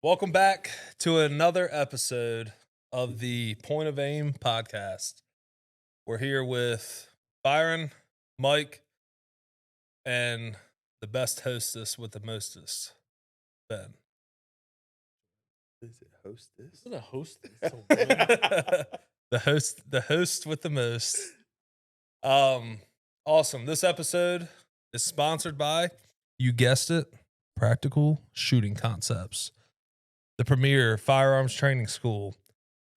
Welcome back to another episode of the Point of Aim podcast. We're here with Byron, Mike, and the best hostess with the mostest, Ben. Is it hostess? Isn't a host? the host with the most. Awesome. This episode is sponsored by, you guessed it, Practical Shooting Concepts, the premier firearms training school,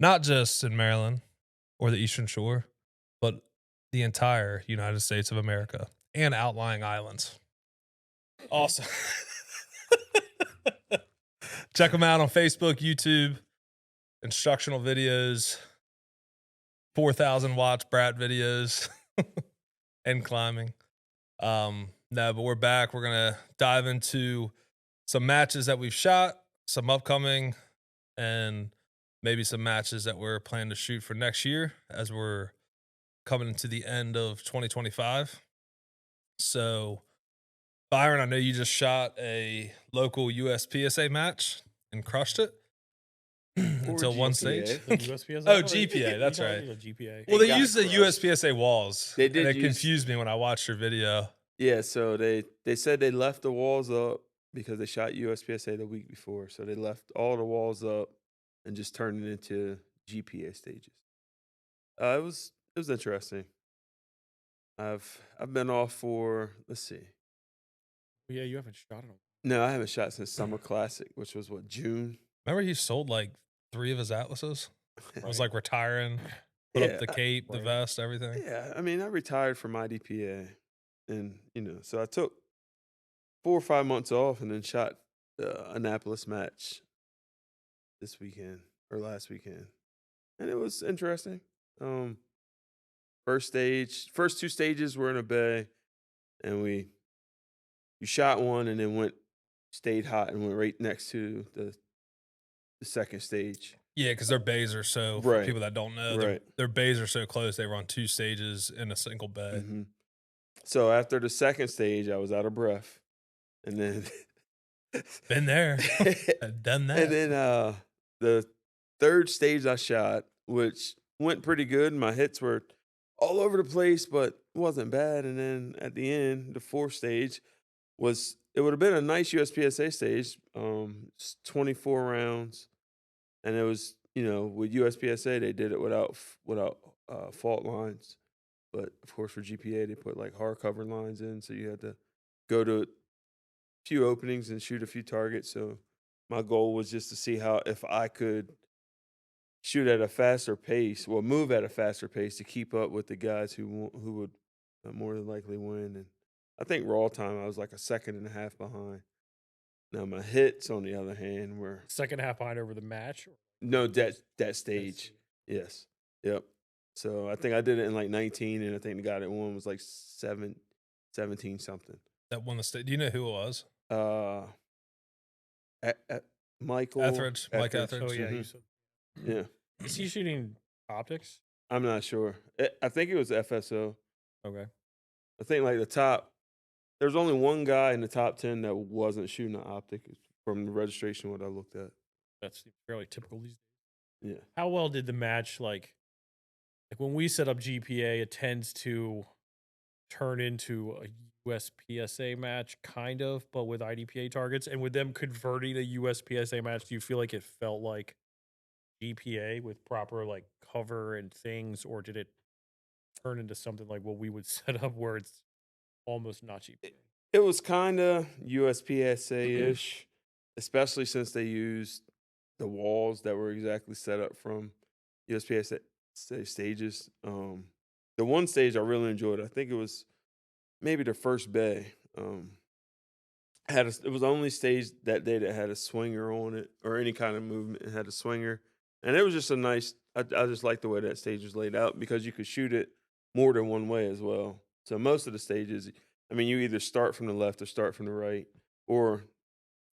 not just in Maryland or the Eastern Shore, but the entire United States of America and outlying islands. Awesome. Check them out on Facebook, YouTube, instructional videos, 4,000 watch Brat videos, and climbing. No, but we're back. We're going to dive into some matches that we've shot, some upcoming, and maybe some matches that we're planning to shoot for next year as we're coming into the end of 2025. So, Byron, I know you just shot a local USPSA match and crushed it until one stage. USPSA? Oh, GPA, that's right. GPA. Well, they got used the crushed. USPSA walls. They did And it use- confused me when I watched your video. Yeah, so they said they left the walls up because they shot USPSA the week before. So they left all the walls up and just turned it into GPA stages. It was interesting. I've been off for, let's see. Yeah, you haven't shot it. No, I haven't shot since Summer Classic, which was what, June? Remember he sold like 3 of his Atlases? I was like retiring, put Yeah, up the cape, the right. vest, everything. Yeah, I mean, I retired from IDPA, and so I took 4 or 5 months off, and then shot the Annapolis match this weekend or last weekend, and it was interesting. First 2 stages were in a bay, and you shot one, and then stayed hot and went right next to the second stage. Yeah, because their bays are so, for Right. people that don't know, Right. their bays are so close, they run 2 stages in a single bay. Mm-hmm. So after the second stage, I was out of breath, and then Been there, I've done that. and then the third stage I shot, which went pretty good. My hits were all over the place, but wasn't bad. And then at the end, the fourth stage it would have been a nice USPSA stage, 24 rounds, and it was with USPSA they did it without fault lines, but of course for GPA they put like hardcover lines in, so you had to go to a few openings and shoot a few targets. So my goal was just to see if I could shoot at a faster pace, move at a faster pace to keep up with the guys who would more than likely win. And I think raw time I was like a second and a half behind. Now my hits, on the other hand, were Second half behind over the match. no that stage. Yes. Yep. So I think I did it in like 19, and I think the guy that won was like 17 something. That won the state. Do you know who it was? Michael Etheridge. Mike Etheridge. Etheridge. Oh yeah, Mhm. you said. Yeah. Is he shooting optics? I'm not sure. I think it was FSO. Okay. I think like the top. There's only one guy in the top 10 that wasn't shooting an optic from the registration. What I looked at. That's fairly typical these days. Yeah. How well did the match like when we set up GPA, it tends to turn into a USPSA match, kind of, but with IDPA targets. And with them converting a USPSA match, do you feel like it felt like GPA with proper like cover and things, or did it turn into something like what we would set up where it's almost not GPA? It was kind of USPSA-ish, especially since they used the walls that were exactly set up from USPSA stages. The one stage I really enjoyed, I think it was maybe the first bay. It was the only stage that day that had a swinger on it or any kind of movement. It had a swinger, and it was just a nice. I just liked the way that stage was laid out because you could shoot it more than one way as well. So most of the stages, I mean, you either start from the left or start from the right, or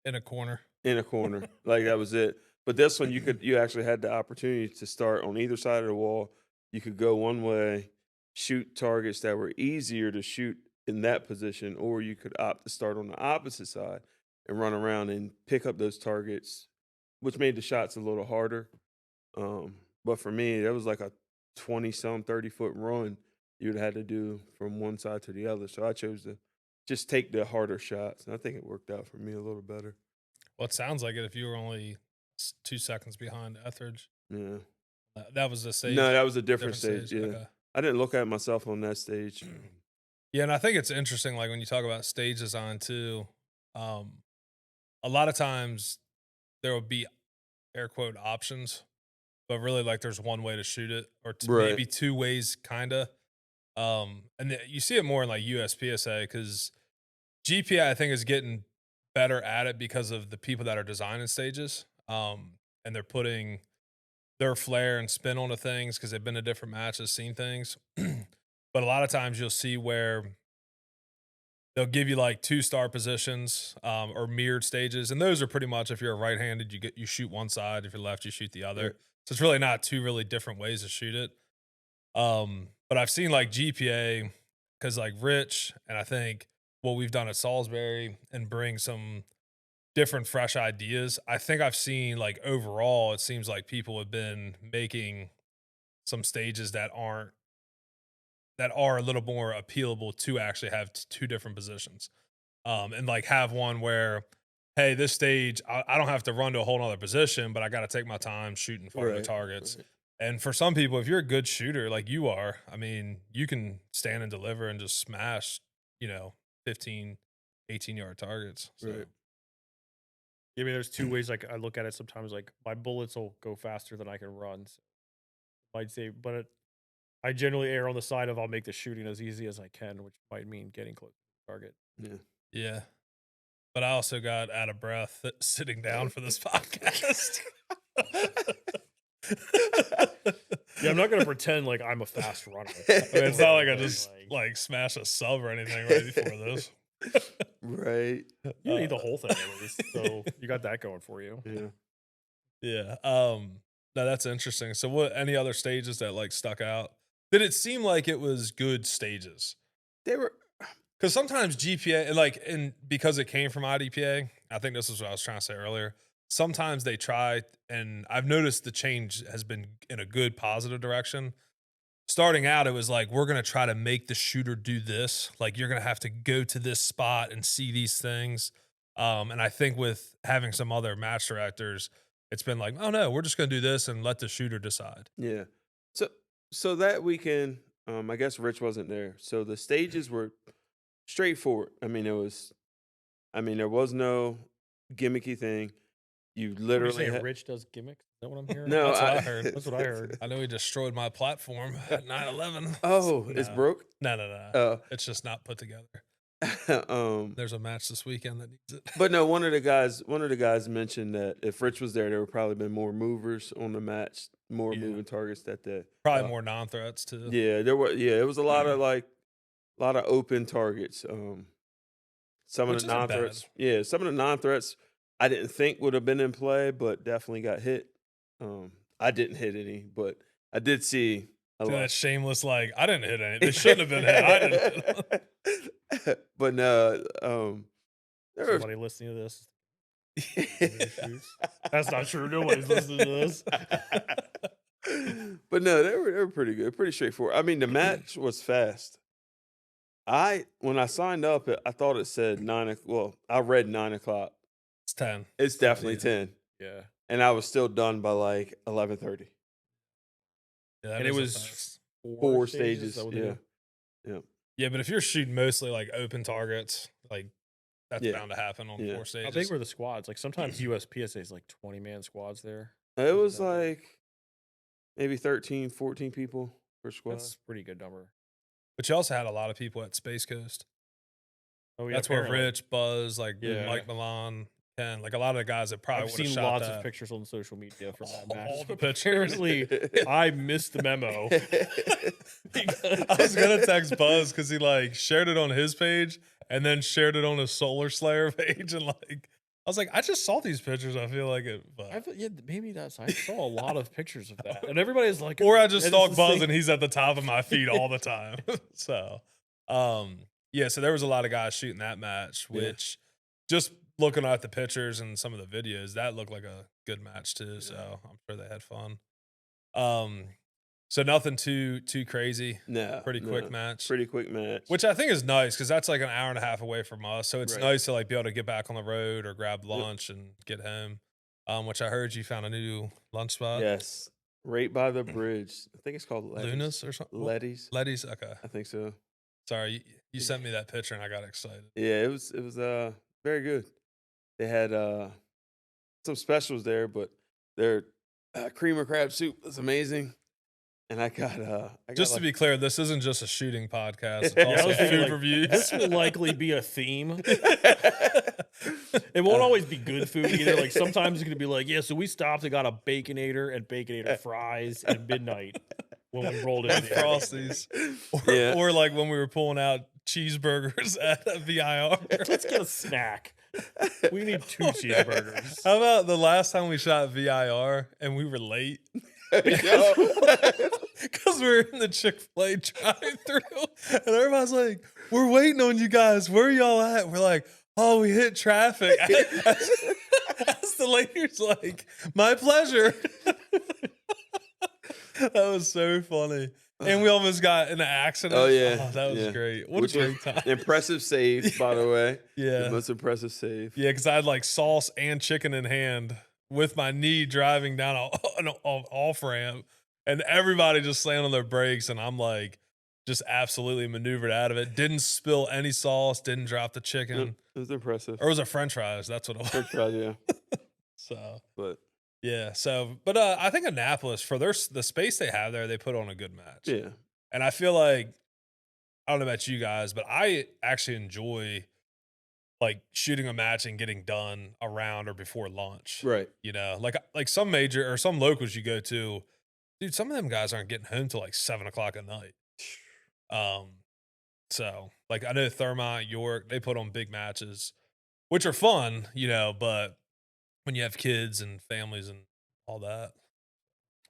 In a corner. in a corner. Like that was it. But this one, you actually had the opportunity to start on either side of the wall. You could go one way, shoot targets that were easier to shoot in that position, or you could opt to start on the opposite side and run around and pick up those targets which made the shots a little harder. But for me, that was like a 20-some, 30-foot run you'd had to do from one side to the other. So I chose to just take the harder shots. And I think it worked out for me a little better. Well, it sounds like it if you were only 2 seconds behind Etheridge. Yeah. That was the stage. No, that was a different stage. Yeah. Okay. I didn't look at myself on that stage. Yeah, and I think it's interesting, like when you talk about stage design too. A lot of times there will be air quote options, but really like there's one way to shoot it, or Right. maybe 2 ways, kind of. And you see it more in like USPSA because GPA I think is getting better at it because of the people that are designing stages, and they're putting their flair and spin onto things because they've been to different matches, seen things. But a lot of times you'll see where they'll give you like 2 star positions, or mirrored stages, and those are pretty much if you're a right-handed, you shoot one side. If you're left, you shoot the other. Right. So it's really not 2 really different ways to shoot it. But I've seen like GPA because like Rich and I think what we've done at Salisbury and bring some different fresh ideas. I think I've seen like overall, it seems like people have been making some stages that are a little more appealable to actually have 2 different positions. And like have one where, hey, this stage, I don't have to run to a whole nother position, but I got to take my time shooting in front of the targets. Right. And for some people, if you're a good shooter like you are, I mean, you can stand and deliver and just smash, 15, 18-yard targets. So. Right. I mean, there's 2 ways I look at it sometimes. Like my bullets will go faster than I can run. So I'd say, but I generally err on the side of I'll make the shooting as easy as I can, which might mean getting close to the target. Yeah. Yeah. But I also got out of breath sitting down for this podcast. Yeah, I'm not gonna pretend like I'm a fast runner. I mean, it's not like I just like smash a sub or anything right before this. Right. You need the whole thing at least, so you got that going for you. Yeah. No, that's interesting. So what, any other stages that like stuck out? Did it seem like it was good stages? They were, because sometimes GPA, like, and because it came from IDPA, I think this is what I was trying to say earlier. Sometimes they try, and I've noticed the change has been in a good, positive direction. Starting out, it was like, we're going to try to make the shooter do this. Like, you're going to have to go to this spot and see these things. And I think with having some other match directors, it's been like, oh no, we're just going to do this and let the shooter decide. yeah. So that weekend, I guess Rich wasn't there. So the stages were straightforward. I mean, there was no gimmicky thing. You literally Rich does gimmicks. Is that what I'm hearing? No, That's what I heard. That's what I heard. I know he destroyed my platform at 9/11. Oh, it's broke? No. It's just not put together. There's a match this weekend that needs it. But no, one of the guys mentioned that if Rich was there would probably been more movers on the match, more moving targets that day. Probably more non-threats too. Yeah, it was a lot of open targets. Some of the non-threats. Yeah, some of the non-threats I didn't think would have been in play, but definitely got hit. I didn't hit any, but I did see a lot. That shameless, like, I didn't hit any. They shouldn't have been hit. I didn't hit. But no, Somebody listening to this. That's not true. Nobody's listening to this. But no, they were pretty good, pretty straightforward. I mean, the match was fast. When I signed up, I thought it said 9. Well, I read 9 o'clock. It's 10. It's definitely 10. Yeah. And I was still done by like 11:30. Yeah, And it was 4 stages. Yeah. Yeah, but if you're shooting mostly like open targets, like that's bound to happen on 4 stages. How big were the squads? Like sometimes USPSA is like 20-man squads there. It was like maybe 13, 14 people per squad. That's a pretty good number. But you also had a lot of people at Space Coast. Oh yeah, That's where Rich, Buzz, like Yeah. Mike Milan, Ken, like a a lot of the guys that probably I've would have seen shot lots that. of pictures on social media from that match. All the pictures. Apparently, I missed the memo. I was gonna text Buzz because he like shared it on his page and then shared it on his Solar Slayer page, and like I was like, I just saw these pictures. I feel like it, but Maybe I saw a lot of pictures of that, and everybody's like, or I just and it's stalk the Buzz same- and he's at the top of my feed all the time. So, yeah, so there was a lot of guys shooting that match, which just looking at the pictures and some of the videos, that looked like a good match too. So I'm sure they had fun. Um, so nothing too crazy. No, Pretty quick no. match. Pretty quick match. Which I think is nice because that's like an hour and a half away from us. So it's Right. nice to like be able to get back on the road or grab lunch and get home. Which I heard you found a new lunch spot. Yes, right by the bridge. I think it's called Letty's. Luna's or something. Letty's. Letty's. Okay. I think so. Sorry, you sent me that picture and I got excited. Yeah, it was very good. They had some specials there, but their cream of crab soup was amazing. And I got Just to be clear, this isn't just a shooting podcast. It's also was thinking, food like, reviews. This will likely be a theme. It won't always be good food either. Like sometimes it's gonna be like, yeah, so we stopped and got a baconator and baconator fries at midnight when we rolled in and the Frosties. Yeah. Or like when we were pulling out cheeseburgers at a VIR. Let's get a snack. We need 2 cheeseburgers. How about the last time we shot VIR and we were late? Yo. Because we were in the Chick-fil-A drive-thru and everybody's like, we're waiting on you guys. Where are y'all at? We're like, oh, we hit traffic. As the lady's like, my pleasure. That was so funny. And we almost got in an accident. Oh, yeah. That was Yeah. great. What Which a was great time. impressive save, by the way. Yeah. The most impressive save. Yeah, because I had like sauce and chicken in hand with my knee driving down an off ramp, and everybody just slammed on their brakes, and I'm like, just absolutely maneuvered out of it. Didn't spill any sauce, didn't drop the chicken, It was impressive. or was it French fries? That's what it was. French fries, yeah. So But yeah, but I think Annapolis for the space they have there, they put on a good match. yeah. And I feel like I don't know about you guys, but I actually enjoy like shooting a match and getting done around or before lunch. Right. You know, like some major or some locals you go to, dude, some of them guys aren't getting home till like 7 o'clock at night. So like I know Thermont, York, they put on big matches, which are fun, you know, but when you have kids and families and all that.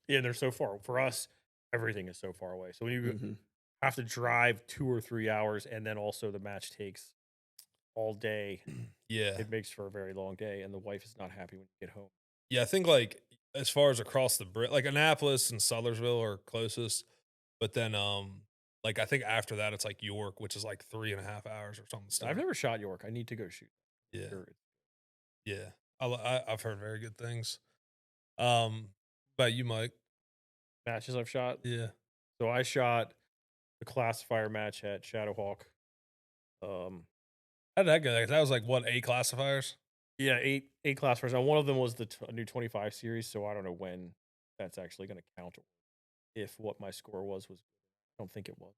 Yeah, they're so far. For us, everything is so far away. So when you Mhm. have to drive 2 or 3 hours, and then also the match takes all day, Yeah. it makes for a very long day, and the wife is not happy when you get home. Yeah, I think like as far as across the bridge, like Annapolis and Sudlersville are closest, but then like I think after that it's like York, which is like 3.5 hours or something. Still. I've never shot York. I need to go shoot. Yeah, Sure. yeah. I've heard very good things. About you, Mike? Matches I've shot. Yeah. So I shot the classifier match at Shadowhawk. How did that go? That was like what, 8 classifiers? Yeah, eight classifiers. Now one of them was the new 25 series, so I don't know when that's actually going to count. If what my score was, I don't think it was.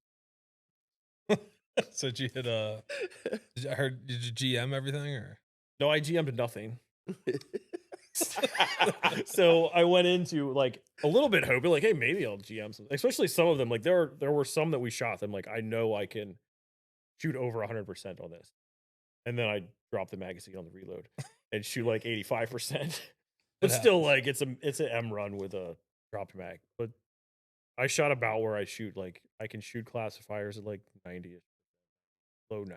So did you hit did you GM everything or? No, I GM'd nothing. So I went into like a little bit hoping, like, hey, maybe I'll GM some. Especially some of them, like there were some that we shot them. Like I know I can shoot over 100% on this, and then I drop the magazine on the reload and shoot like 85%. But still, like it's an M run with a dropped mag. But I shot about where I shoot. Like I can shoot classifiers at like 90, low 90.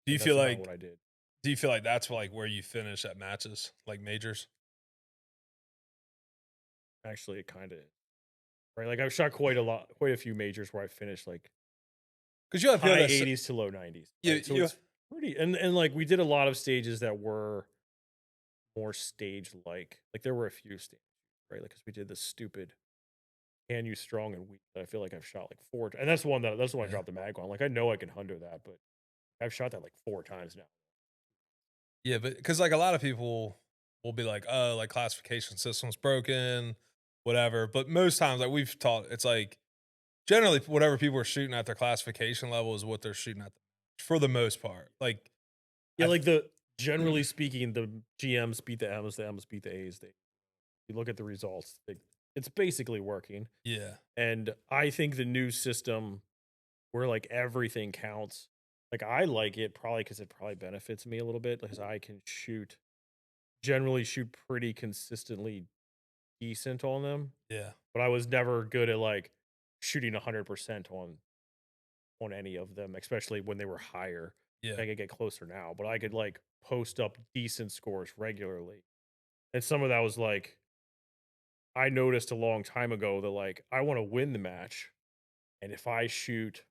Do you feel like what I did? Do you feel like that's like where you finish at matches, like majors? Actually, it kind of right. Like I've shot quite a few majors where I finished like Because you have high people that 80s to low 90s. Yeah, Right? So you- it's pretty, and like we did a lot of stages that were more stage like there were a few stages, right? Like because we did this stupid can you strong and weak that I feel like I've shot like 4 and that's the one I Yeah. dropped the mag on. Like I know I can hundo that, but I've shot that like 4 times now. Yeah, but because like a lot of people will be like, oh, like classification system's broken, whatever. But most times, like we've taught, it's like generally whatever people are shooting at their classification level is what they're shooting at for the most part. Like, Yeah, I- like generally speaking, the GMs beat the M's beat the A's. You look at the results, it's basically working. yeah, And I think the new system where like everything counts, like I like it probably because it probably benefits me a little bit because I can generally shoot pretty consistently decent on them. yeah, But I was never good at like shooting 100% on any of them, especially when they were higher. yeah. I could get closer now, but I could like post up decent scores regularly. And some of that was like, I noticed a long time ago that like I want to win the match. And if I shoot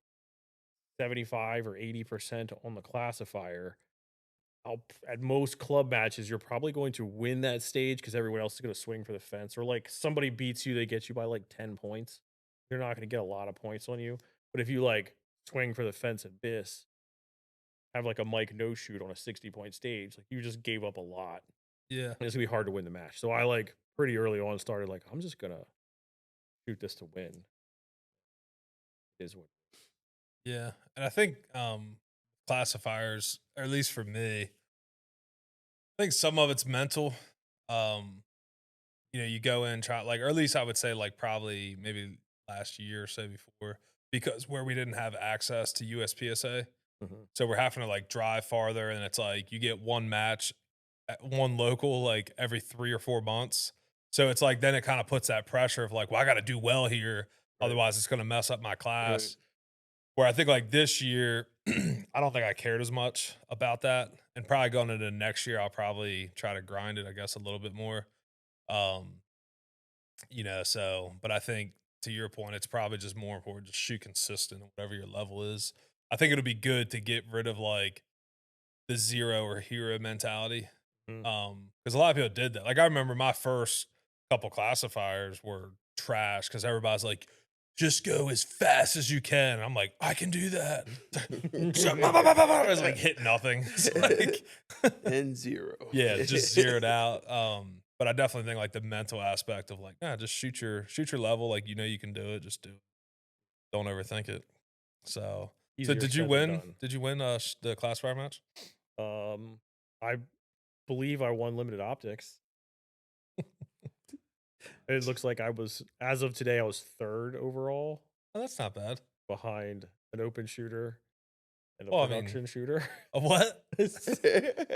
75 or 80% on the classifier, at most club matches, you're probably going to win that stage because everyone else is going to swing for the fence. Or like somebody beats you, they get you by like 10 points. You're not going to get a lot of points on you. But if you like swing for the fence at this, have like a Mike no shoot on a 60-point stage, like you just gave up a lot. Yeah. And it's gonna be hard to win the match. So I like pretty early on started like, I'm just gonna shoot this to win. It is what Yeah. And I think classifiers, or at least for me, I think some of it's mental. You go in, try, like, or at least I would say, like, probably maybe last year or so before, because where we didn't have access to USPSA. So we're having to like drive farther, and it's like you get one match at one local like every 3 or 4 months. So it's like then it kind of puts that pressure of like, well, I got to do well here, Right. otherwise it's going to mess up my class. Right. Where I think like this year, I don't think I cared as much about that, and probably going into next year, I'll probably try to grind it, I guess, a little bit more. Um, so, but I think to your point, it's probably just more important to shoot consistent, whatever your level is. I think it'll be good to get rid of like the zero or hero mentality. Because a lot of people did that. Like I remember my first couple classifiers were trash because everybody's like, just go as fast as you can. And I'm like, I can do that. I was like hit nothing. It's like, And zero. yeah, just zeroed out. But I definitely think like the mental aspect of like, just shoot your level. Like you can do it. Just do it. Don't overthink it. So easier did you said than win? done. Did you win the classifier match? I believe I won limited optics. It looks like I was, as of today, I was third overall Oh, that's not bad. behind an open shooter and a Well, I mean, production shooter. A what?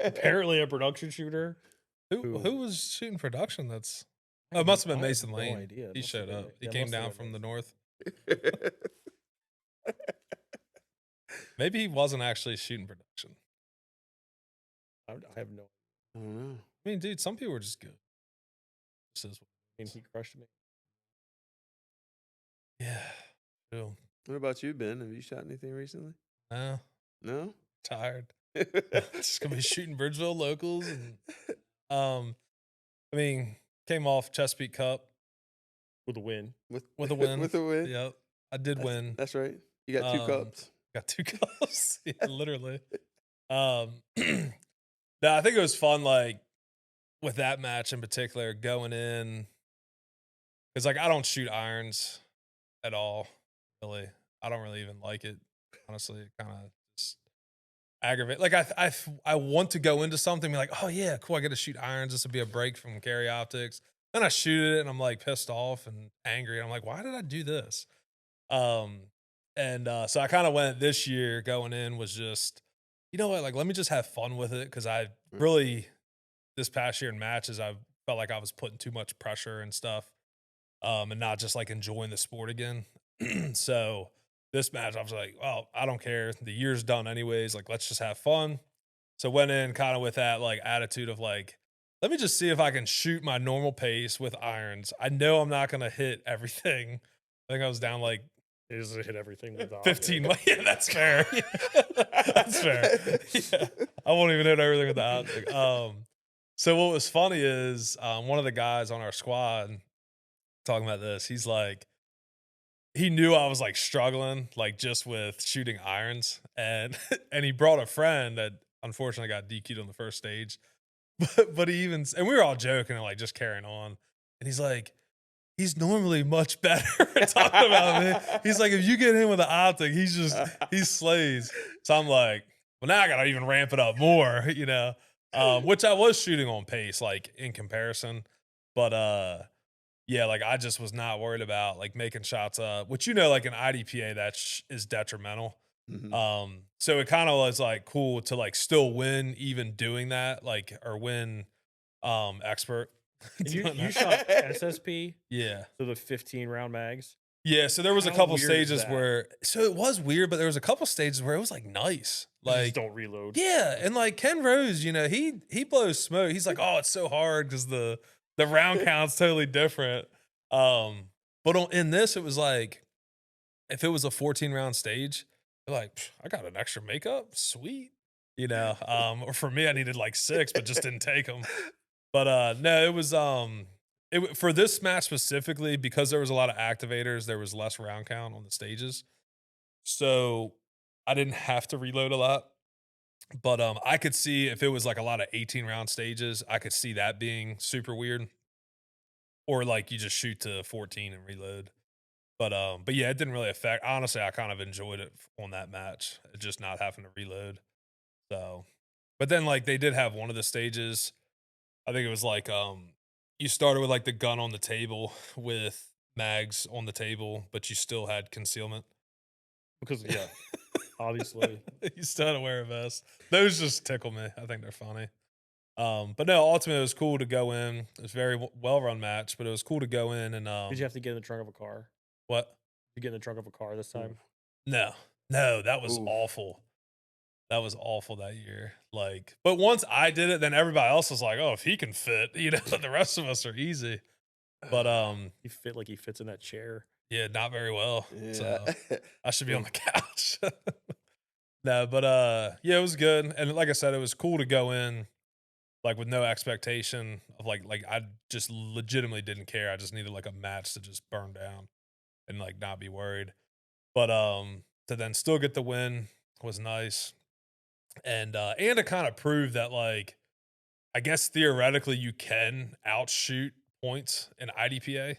Apparently a production shooter. Who was shooting production? That's I oh, it must have been have Mason no Lane. idea. It He must have showed been up. Ma- He yeah, it came must have down been from the Mason. north. Maybe he wasn't actually shooting production. I have no. I don't know. I mean, dude, some people were just good. This is, I mean, he crushed me. yeah. Cool. What about you, Ben? Have you shot anything recently? No, No. tired. Just gonna be shooting Bridgeville locals, and I mean, came off Chesapeake Cup With a win. with a win. With a win. Yep, I did win. That's right. You got 2 cups. Got 2 cups. Yeah, literally. No, I think it was fun, like with that match in particular, going in because like I don't shoot irons at all. Really, I don't really even like it. Honestly, it kind of just aggravate. Like I want to go into something and be like, oh yeah, cool. I get to shoot irons. This would be a break from carry optics. Then I shoot it and I'm like pissed off and angry. I'm like, why did I do this? So I kind of went this year going in was just, you know what, like let me just have fun with it because I really this past year in matches I felt like I was putting too much pressure and stuff, and not just like enjoying the sport again. So this match I was like, well, I don't care. The year's done anyways. Like let's just have fun. So went in kind of with that like attitude of like, let me just see if I can shoot my normal pace with irons. I know I'm not gonna hit everything. I think I was down like It just hit everything with the 15. Yeah, that's fair. That's fair. Yeah. I won't even hit everything with the optic. So what was funny is one of the guys on our squad talking about this. He's like, he knew I was like struggling, like just with shooting irons, and and he brought a friend that unfortunately got DQ'd on the first stage. But he even, and we were all joking and like just carrying on. And he's like, he's normally much better talking about me. He's like, if you get him with the optic, he slays. So I'm like, well, now I gotta even ramp it up more, which I was shooting on pace, like in comparison. But yeah, like I just was not worried about like making shots up, which like an IDPA that is detrimental. Mhm. So it kind of was like cool to like still win even doing that, like or win expert. You doing that. shot SSP, Yeah. so the 15 round mags. Yeah, so there was a How couple weird is stages that? where so it was weird, but there was a couple stages where it was like nice. You just Like don't reload. yeah, and like Ken Rose, he blows smoke. He's like, "Oh, it's so hard cuz the round count's totally different." But in this it was like if it was a 14 round stage, they're like, "Psh, I got an extra makeup. Sweet." Or for me I needed like 6 but just didn't take them. But no, it was for this match specifically because there was a lot of activators, there was less round count on the stages. So I didn't have to reload a lot. But I could see if it was like a lot of 18 round stages, I could see that being super weird. Or like you just shoot to 14 and reload. But yeah, it didn't really affect. Honestly, I kind of enjoyed it on that match, just not having to reload. So, but then like they did have one of the stages. I think it was like you started with like the gun on the table with mags on the table, but you still had concealment. Because yeah, obviously. You still had to wear a vest. Those just tickle me. I think they're funny. But no, ultimately it was cool to go in. It was a very well run match, but it was cool to go in and Did you have to get in the trunk of a car? what? You get in the trunk of a car this time? No, no, that was Oof. awful. That was awful that year. Like, but once I did it, then everybody else was like, "Oh, if he can fit, the rest of us are easy." But He fit like he fits in that chair. yeah, not very well. Yeah. So I should be on the couch. No, but yeah, it was good. And like I said, it was cool to go in like with no expectation of like I just legitimately didn't care. I just needed like a match to just burn down and like not be worried. But to then still get the win was nice. And to kind of prove that like I guess theoretically you can outshoot points in IDPA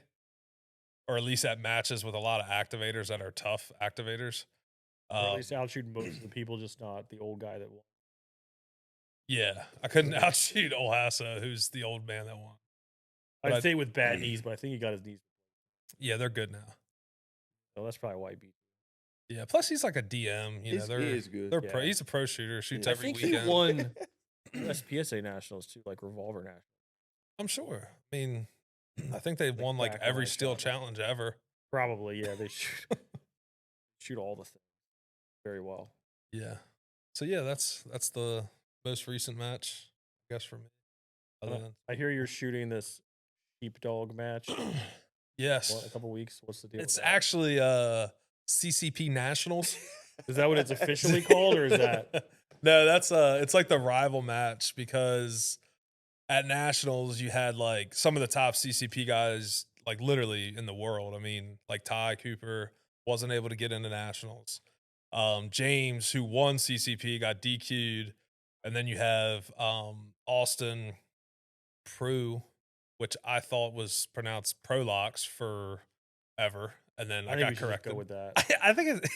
or at least at matches with a lot of activators that are tough activators. Or at least outshoot most of the people, just not the old guy that won. Yeah, I couldn't outshoot Olhasa, who's the old man that won. But I'd say with bad knees, but I think he got his knees. Yeah, they're good now. So that's probably why he beat. Yeah, plus he's like a DM. He is good. They're pro. Yeah. He's a pro shooter. Shoots Yeah. every I think weekend. he won USPSA nationals too, like Revolver Nationals. I'm sure. I mean, I think they won like back when every I steel shot. challenge ever. Probably, yeah. They shoot all the things very well. Yeah. So yeah, that's the most recent match, I guess, for me. Other than I hear you're shooting this sheepdog match. yes, What, a couple weeks? What's the deal? it's with that? actually CCP Nationals. Is that what it's officially called, or is that? No, that's it's like the rival match because at Nationals you had like some of the top CCP guys like literally in the world. I mean, like Ty Cooper wasn't able to get into Nationals. James, who won CCP, got DQ'd, and then you have Austin Prue, which I thought was pronounced Prolox forever, and then I think we got should just corrected. go with that. I think it,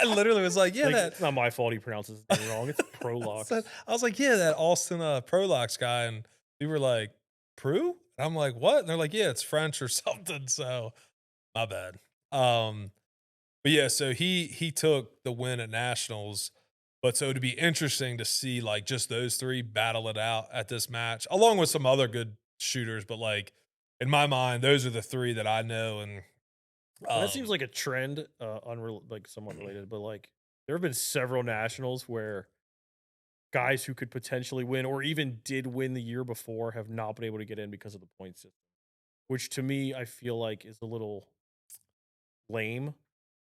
I literally was like, yeah, Like, that. it's not my fault he pronounces his name wrong. It's Prolox. I was like, yeah, that Austin Prolox guy, and we were like, Prue? And I'm like, what? And they're like, yeah, it's French or something. So my bad. But yeah, so he took the win at Nationals. But so it'd be interesting to see like just those three battle it out at this match, along with some other good shooters. But like in my mind, those are the three that I know. And that seems like a trend, like somewhat related, but like there have been several nationals where guys who could potentially win or even did win the year before have not been able to get in because of the point system, which to me I feel like is a little lame.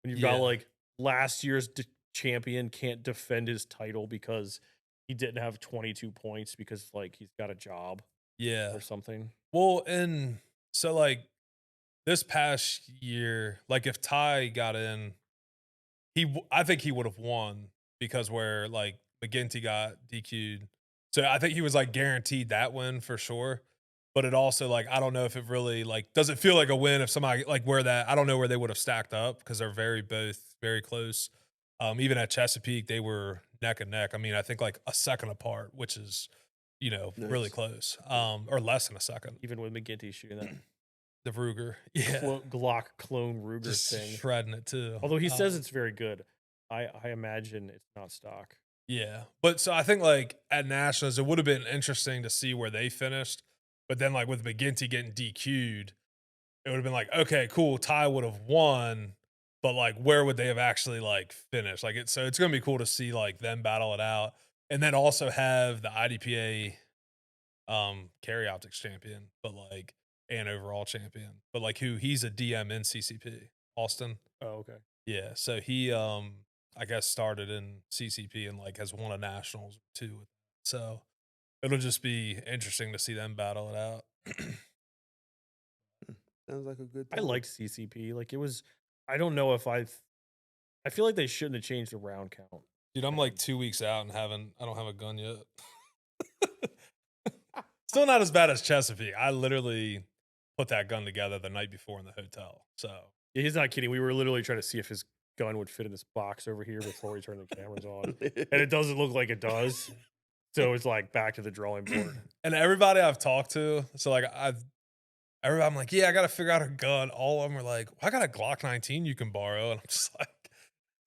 When you've got Yeah. like last year's champion can't defend his title because he didn't have 22 points because like he's got a job yeah. or something. Well, and so like this past year, like if Ty got in, I think he would have won because where like McGinty got DQ'd. So I think he was like guaranteed that win for sure. But it also like I don't know if it really like does it feel like a win if somebody like where that I don't know where they would have stacked up because they're both very close. Even at Chesapeake they were neck and neck. I mean I think like a second apart, which is really Nice. close. Or less than a second. Even with McGinty shooting that The Ruger, yeah, Glock clone Ruger just thing. shredding it too. Although he says it's very good. I imagine it's not stock. Yeah. But so I think like at Nationals, it would have been interesting to see where they finished. But then like with McGinty getting DQ'd, it would have been like, okay, cool, Ty would have won, but like, where would they have actually like finished? Like, so it's gonna be cool to see like them battle it out, and then also have the IDPA carry optics champion, but like and overall champion, but like who he's a DM in CCP, Austin. Oh, okay. Yeah, so he I guess started in CCP and like has won a nationals too. So it'll just be interesting to see them battle it out. Sounds like a good I time. liked CCP. Like it was. I don't know if I feel like they shouldn't have changed the round count. Dude, I'm like 2 weeks out and I don't have a gun yet. Still not as bad as Chesapeake. I literally put that gun together the night before in the hotel. So Yeah, he's not kidding. We were literally trying to see if his gun would fit in this box over here before we turned the cameras on, and it doesn't look like it does. So it's like back to the drawing board. and everybody I've talked to, so like everybody, I'm like, yeah, I got to figure out a gun. All of them are like, well, I got a Glock 19 you can borrow, and I'm just like,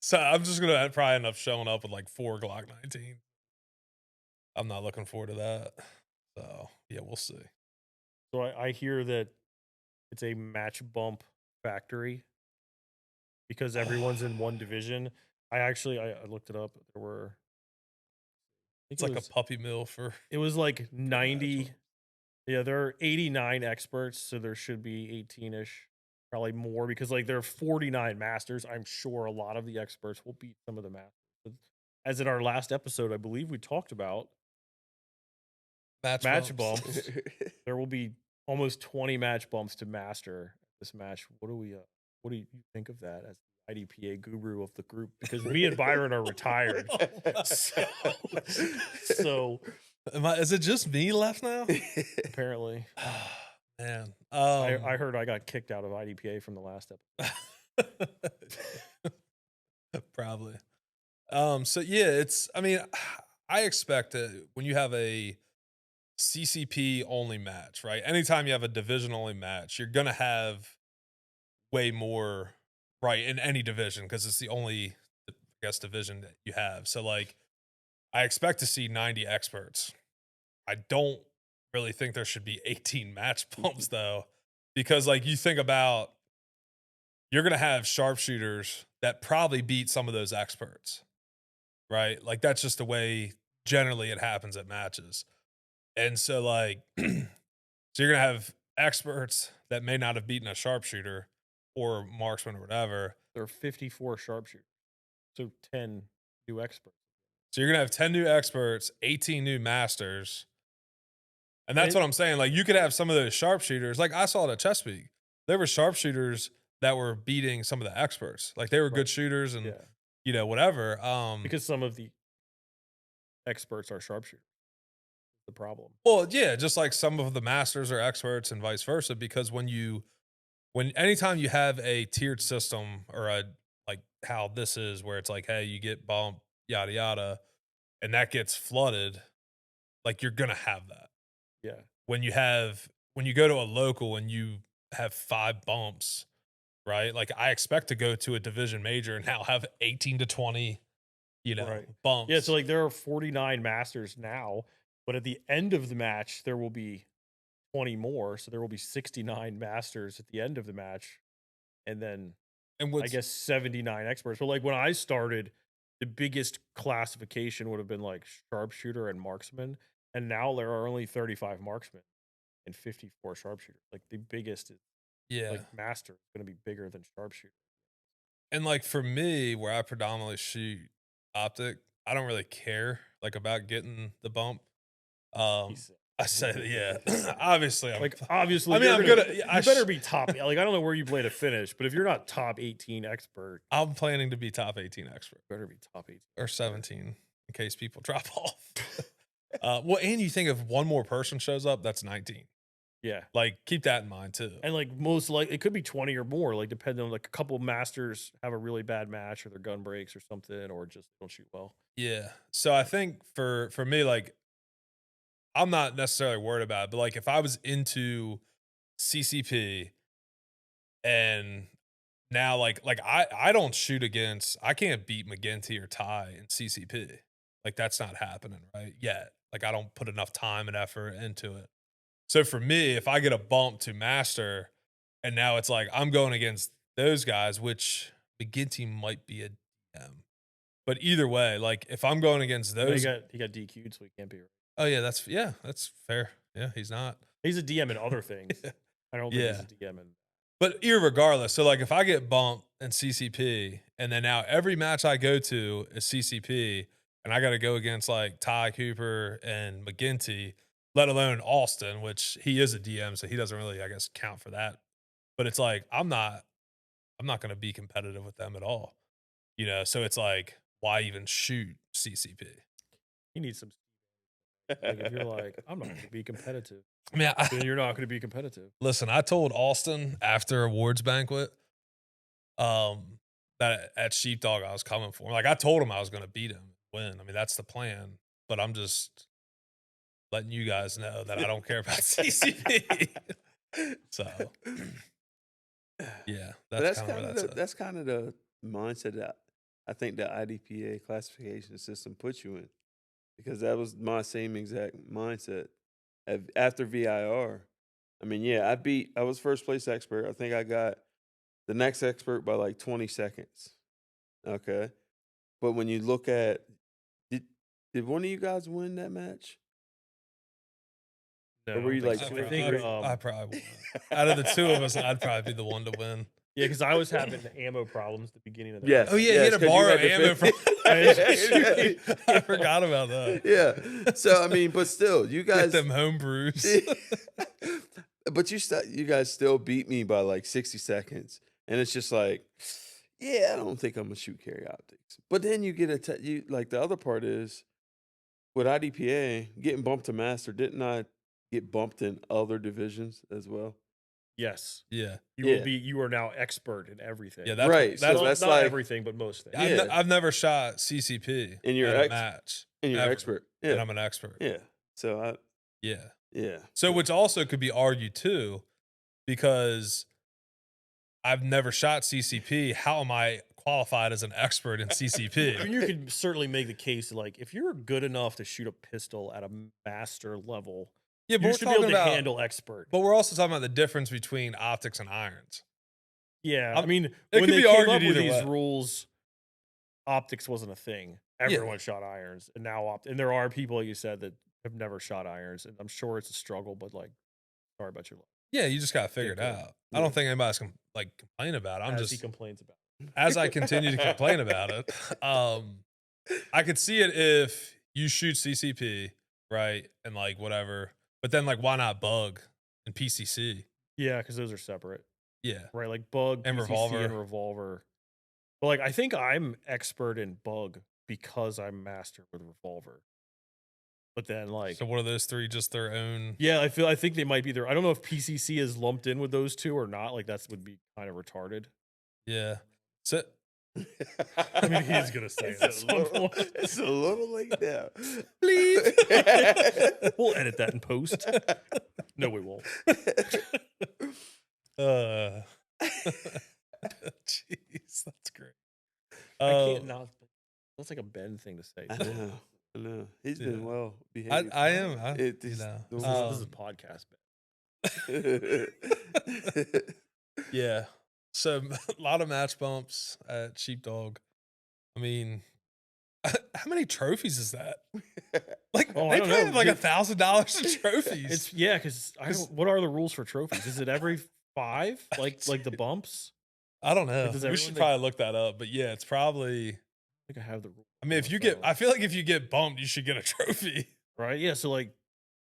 so I'm just gonna probably end up showing up with like 4 Glock 19. I'm not looking forward to that. So yeah, we'll see. So I hear that it's a match bump factory because everyone's in one division. I looked it up. There were I It's think like a puppy mill for it was like match 90. bump. Yeah, there are 89 experts, so there should be 18ish, probably more because like there are 49 masters. I'm sure a lot of the experts will beat some of the masters. But as in our last episode, I believe we talked about match bumps. There will be almost 20 match bumps to master this match. What do you think of that as the IDPA guru of the group? Because me and Byron are retired. So, so Is it just me left now? apparently, Man, I heard I got kicked out of IDPA from the last episode. probably. So yeah, I mean, I expect it when you have a CCP only match, right? Anytime you have a division only match, you're gonna have way more, right, in any division because it's the only, I guess, division that you have. So like, I expect to see 90 experts. I don't really think there should be 18 match bumps though, because like you think about, you're gonna have sharpshooters that probably beat some of those experts, right? Like that's just the way generally it happens at matches. And so like so you're gonna have experts that may not have beaten a sharpshooter or marksman or whatever. There are 54 sharpshooters, so 10 new experts. So you're gonna have 10 new experts, 18 new masters. And that's And- what I'm saying. Like you could have some of those sharpshooters, like I saw it at Chesapeake. There were sharpshooters that were beating some of the experts. Like they were good shooters and whatever. Because some of the experts are sharpshooters. The problem. Well, yeah, just like some of the masters are experts and vice versa. Because anytime you have a tiered system or a like how this is, where it's like, hey, you get bumped, yada yada, and that gets flooded, like you're gonna have that. Yeah. When you go to a local and you have 5 bumps, right? Like I expect to go to a division major and now have 18 to 20, bumps. Yeah, so like there are 49 masters now, but at the end of the match there will be 20 more, so there will be 69 masters at the end of the match, and then I guess 79 experts. But like when I started, the biggest classification would have been like sharpshooter and marksman, and now there are only 35 marksmen and 54 sharpshooters. Like the biggest is like master is going to be bigger than sharpshooter. And like for me, where I predominantly shoot optic, I don't really care like about getting the bump. I said, yeah, obviously, Obviously, I mean, I'm gonna. You better be top. Like I don't know where you play to finish, but if you're not top 18 expert, I'm planning to be top 18 expert. Better be top 18 or 17 in case people drop off. Well, and you think if one more person shows up, that's 19. Yeah, like keep that in mind too. And like most it could be 20 or more. Like depending on like a couple of masters have a really bad match or their gun breaks or something, or just don't shoot well. Yeah. So I think for me, like I'm not necessarily worried about it, but like if I was into CCP and now like I don't shoot against, I can't beat McGinty or Ty in CCP. Like that's not happening right yet. Like I don't put enough time and effort into it. So for me, if I get a bump to master, And now it's like I'm going against those guys, which McGinty might be a DM. But either way, like if I'm going against He those, got DQ'd, so he can't be. oh yeah, that's fair. Yeah, he's not. He's a DM in other things. I don't think he's Yeah. a DM in. But irregardless, so like if I get bumped in CCP, and then now every match I go to is CCP, and I got to go against like Ty Cooper and McGinty, let alone Austin, which he is a DM, so he doesn't really, I guess, count for that. But it's like I'm not going to be competitive with them at all, you know. So it's like, why even shoot CCP? He needs some. Like if you're like, I'm not going to be competitive, I mean, then you're not going to be competitive. listen, I told Austin after awards banquet, that at Sheepdog I was coming for him. Like I told him I was going to beat him, win. I mean, that's the plan. But I'm just letting you guys know that I don't care about CCP. So, yeah, that's kind of where that's at. That's kind of the mindset that I think the IDPA classification system puts you in, because that was my same exact mindset after VIR. I mean, yeah, I was first place expert. I think I got the next expert by like 20 seconds. Okay. But when you look at, did one of you guys win that match? No, Or were you like, I think I probably won. Out of the two of us, I'd probably be the one to win. yeah, because I was having ammo problems at the beginning of the Yes. Oh yeah, yes, he had to 'cause you borrow to ammo from. I forgot about that. Yeah. So I mean, but still, you Get guys them home brews. but you guys still beat me by like 60 seconds. And it's just like, yeah, I don't think I'm gonna shoot carry optics. But then you get you like the other part is with IDPA getting bumped to master, didn't I get bumped in other divisions as well? yes, Yeah, you are now expert in everything. yeah, that's Right, so Well, that's not like- everything, but most things. Yeah. I've never shot CCP And you're at a match, And you're ever, expert. and Yeah. I'm an expert. Yeah. So Yeah. yeah. So, which also could be argued too, because I've never shot CCP. How am I qualified as an expert in I mean, CCP? you could certainly make the case like if you're good enough to shoot a pistol at a master level, Yeah, but you we're should be talking able to about. handle expert. But we're also talking about the difference between optics and irons. Yeah, I'm- I mean, it when could they be came argued up with either these way. rules, optics wasn't a thing. Everyone shot irons, and now and there are people, like you said, that have never shot irons, and I'm sure it's a struggle. But like, sorry about your luck. Yeah, you just got to figure it good. out. I don't think anybody's complain about it. I'm As he just complains about. as I continue to complain about it. I could see it if you shoot CCP, right, and like whatever, but then like why not bug and PCC? Yeah, because those are separate, Yeah, right? Like bug, And PCC, revolver. and revolver. But like, I think I'm expert in bug because I'm master with revolver. But then, like, so what are those three? Just their own? yeah, I think they might be there. I don't know if PCC is lumped in with those two or not. Like, that would be kind of retarded. Yeah. So I mean, he's gonna say it at some point. It's a little late now. We'll edit that in post. No, we won't. jeez, that's great. I can't not. That's like a Ben thing to say. I know. I know. He's been Yeah. well behaved. I am. It you is- know. This is a podcast, Ben. Yeah. So a lot of match bumps at Sheepdog. I mean, how many trophies is that? Like Oh, they I don't probably know. have like $1,000 in trophies. It's yeah, because what are the rules for trophies? Is it every 5? Like the bumps? I don't know. does We everyone should think- probably look that up. But yeah, it's probably. I think I have the rule. I mean, if you get, I feel like if you get bumped, you should get a trophy. right, yeah. So like,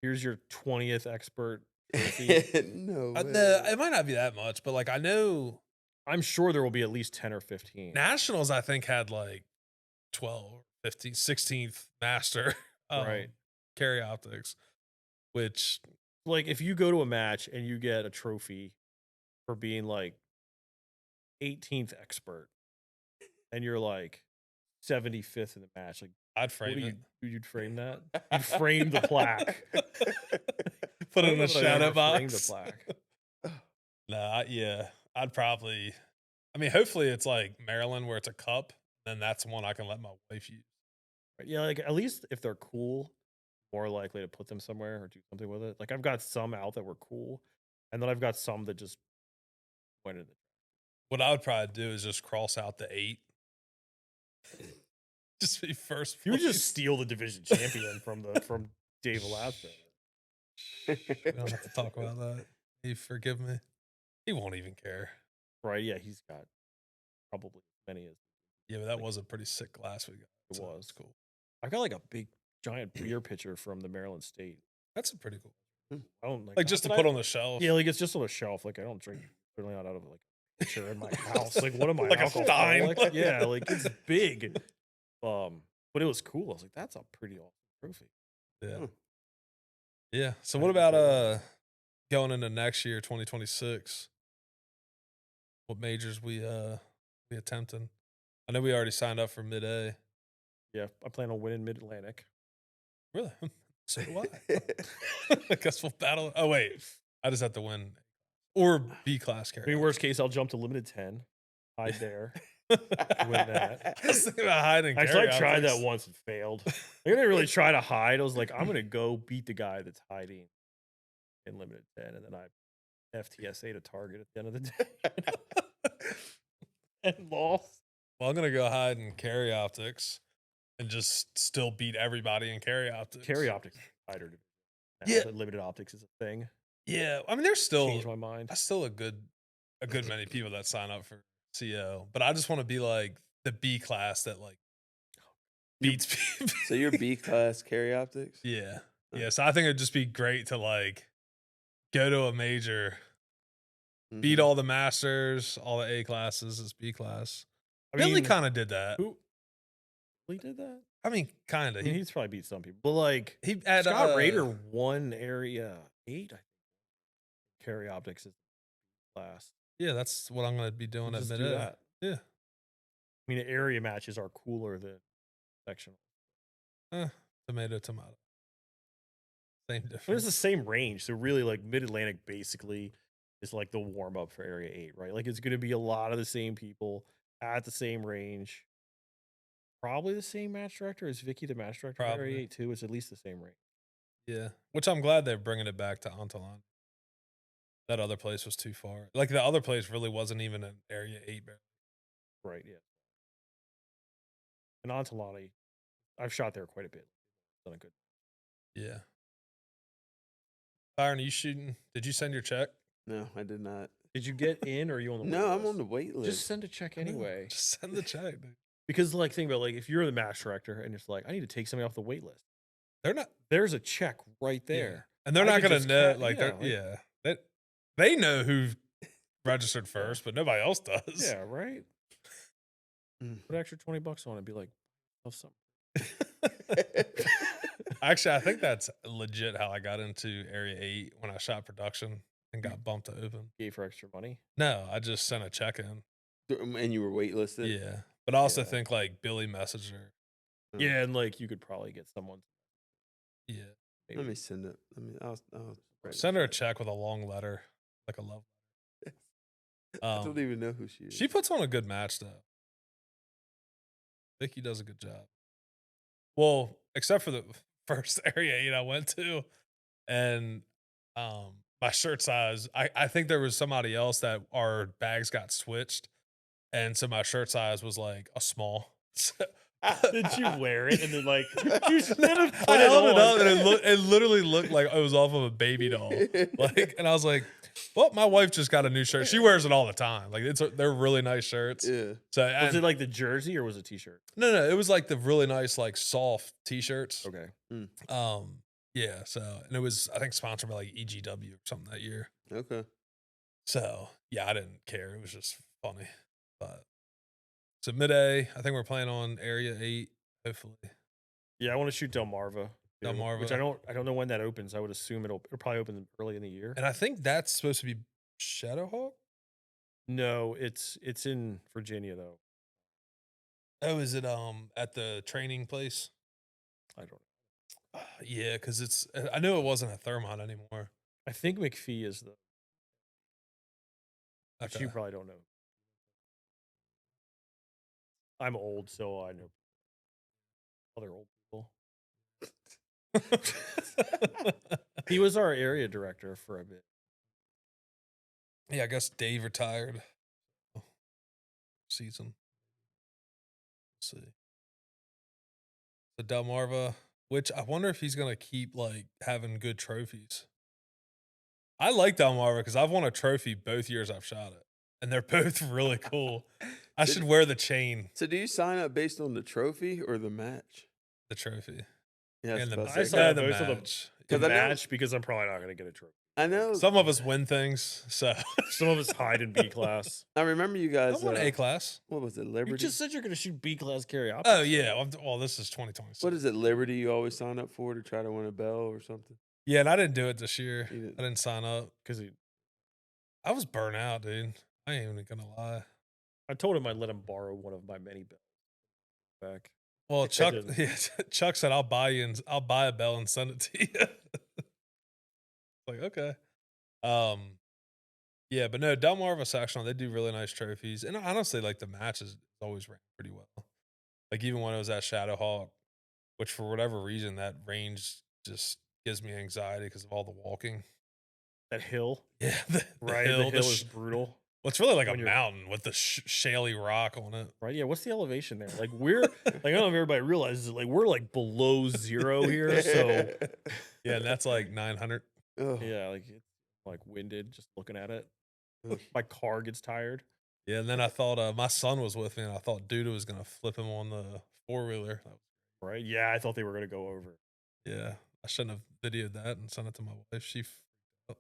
here's your 20th expert trophy. No. way. It might not be that much, but like I know I'm sure there will be at least 10 or 15. Nationals, I think had like 12, 15, 16th master Right. carry optics, which Like if you go to a match and you get a trophy for being like 18th expert, and you're like 75th in the match, like I'd what frame do it. you'd frame that? You'd frame the plaque. Put I it in don't a know that I shadow ever framed box. the plaque. No, yeah, I'd probably. I mean, hopefully it's like Maryland where it's a cup, then that's one I can let my wife use. Right, yeah, like at least if they're cool, more likely to put them somewhere or do something with it. Like I've got some out that were cool, and then I've got some that just winning the. What I would probably do is just cross out the 8. Just be first You would just place. steal the division champion from Dave Velasquez. We don't have to talk about that. He forgive me. He won't even care. Right? Yeah, he's got probably as many as Yeah, but that was a pretty sick glass we got. it So was. it's cool. I've got like a big giant beer pitcher from the Maryland State. That's a pretty cool. I don't Like just to put on the shelf. Yeah, like it's just on a shelf. Like I don't drink certainly not out of like a pitcher in my house. Like what am I? Like a alcoholic? Stein. Yeah, like it's big. But it was cool. I was like, that's a pretty awesome trophy. Yeah. Hmm. Yeah. So I what didn't about going into next year, 2026? What majors we attempting? I know we already signed up for mid-A. Yeah, I plan on winning Mid Atlantic. Really? So do I. I guess we'll battle. Oh wait, I just have to win or B class I carry. mean, worst case, I'll jump to limited 10, hide there, win that. I was thinking about hiding. Actually, I carry tried that optics. once and failed. I didn't really try to hide. I was like, I'm gonna go beat the guy that's hiding in limited 10, and then I FTSA to target at the end of the day and lost. Well, I'm gonna go hide in carry optics and just still beat everybody in carry optics. Carry optics, fighter. Yeah. Limited optics is a thing. Yeah, I mean, there's still Changed my mind. that's still a good many people that sign up for CO, but I just want to be like the B class that like beats people. So you're B class carry optics? Yeah. Yeah. So I think it'd just be great to like go to a major, beat Mhm. all the masters, all the A classes as B class. I Billy mean, kind of did that. who really did that? I mean, kind I of. mean, he's probably beat some people, but like He had Scott Rader won area 8. I think carry optics is class. Yeah, that's what I'm gonna be doing We'll at just mid do A. that. Yeah. I mean, area matches are cooler than sectional. Tomato, tomato. Same But it's difference. the same range, so really, like Mid Atlantic basically is like the warm up for area 8, right? Like it's going to be a lot of the same people at the same range. Probably the same match director. Is Vicky the match director for area Probably. 8 too? It's at least the same range. Yeah, which I'm glad they're bringing it back to Antolon. That other place was too far. Like the other place really wasn't even an area 8 barrel. Right, yeah. And Antolani, I've shot there quite a bit. Done a good. Yeah. Byron, are you shooting? Did you send your check? No, I did not. Did you get in or are you on the No, wait I'm list? on the wait list. Just send a check I know. anyway. Just send the check, dude. Because like think about like if you're the match director and it's like I need to take somebody off the wait list. They're not There's a check right yeah. there. And they're I not could gonna just know ca- like yeah, they're they know who registered first, but nobody else does. Yeah, right. Mm. Put an extra $20 on it and be like, have something. Actually, I think that's legit how I got into Area 8 when I shot production and got bumped to open. Gave for extra money. No, I just sent a check in. And you were waitlisted? Yeah. But I also Yeah. think like Billy messaged her. Oh. Yeah, and like you could probably get someone. Yeah. Let Maybe. me send it. I'll write Send her a it. check with a long letter, like a love. I don't even know who she is. She puts on a good match though. Vicky does a good job. Well, except for the first area 8 I went to, and my shirt size. I think there was somebody else that our bags got switched, and so my shirt size was like a small. Did you wear it and then like you should have put I held it on. up and it literally looked like it was off of a baby doll. Like, and I was like, "Well, my wife just got a new shirt. She wears it all the time. Like, they're really nice shirts." Yeah. So, Was and- it like the jersey or was it a t-shirt? no, it was like the really nice, like soft t-shirts. Okay. Yeah. So, and it was I think sponsored by like EGW or something that year. Okay. So yeah, I didn't care. It was just funny. But so mid A, I think we're playing on area 8. Hopefully, Yeah, I want to shoot Delmarva. too, which I Delmarva. don't know when that opens. I would assume it'll probably open early in the year. and I think that's supposed to be Shadowhawk. No, it's in Virginia though. Oh, is it at the training place? I don't know. Yeah, because it's I knew it wasn't a Thermont anymore. I think McPhee is the. Which Okay. you probably don't know. I'm old, so I know other old people. He was our area director for a bit. Yeah, I guess Dave retired. Season. Let's see. The Delmarva, which I wonder if he's gonna keep like having good trophies. I like Delmarva because I've won a trophy both years I've shot it, and they're both really cool. I So should d- wear the chain, So do you sign up based on the trophy or the match? the trophy, Yeah, and the about to I say, sign up the both of the match. the 'Cause I know- match because I'm probably not going to get a trophy. I know. Some of us win things, so Some of us hide in B class. I remember you I guys. won A class. What was it? You Liberty. just said you're going to shoot B class carry optics. Oh yeah, well this is 2026. What is it? Liberty. You always sign up for to try to win a bell or something. Yeah, and I didn't do it this year. You didn't. I didn't sign up. Because I was burnt out, dude. I ain't even gonna lie. I told him I'd let him borrow one of my many bells back. Well, Chuck, didn't. yeah, Chuck said I'll buy a bell and send it to you. Like okay, yeah, but no, Delmarva Sectional, they do really nice trophies, and honestly, like the matches always ran pretty well. Like even when I was at Shadowhawk, which for whatever reason that range just gives me anxiety because of all the walking. That hill, Yeah, right? The hill is brutal. well, it's really like when a you're- mountain with the shaly rock on it. Right? Yeah. What's the elevation there? Like we're like I don't know if everybody realizes it. Like we're like below zero here. So Yeah, and that's like 900. Ugh. yeah, like it's like winded just looking at it. Ugh. My car gets tired. Yeah, and then I thought my son was with me, and I thought Duda was gonna flip him on the 4-wheeler. Right? Yeah, I thought they were gonna go over. Yeah, I shouldn't have videoed that and sent it to my wife. She freaked out.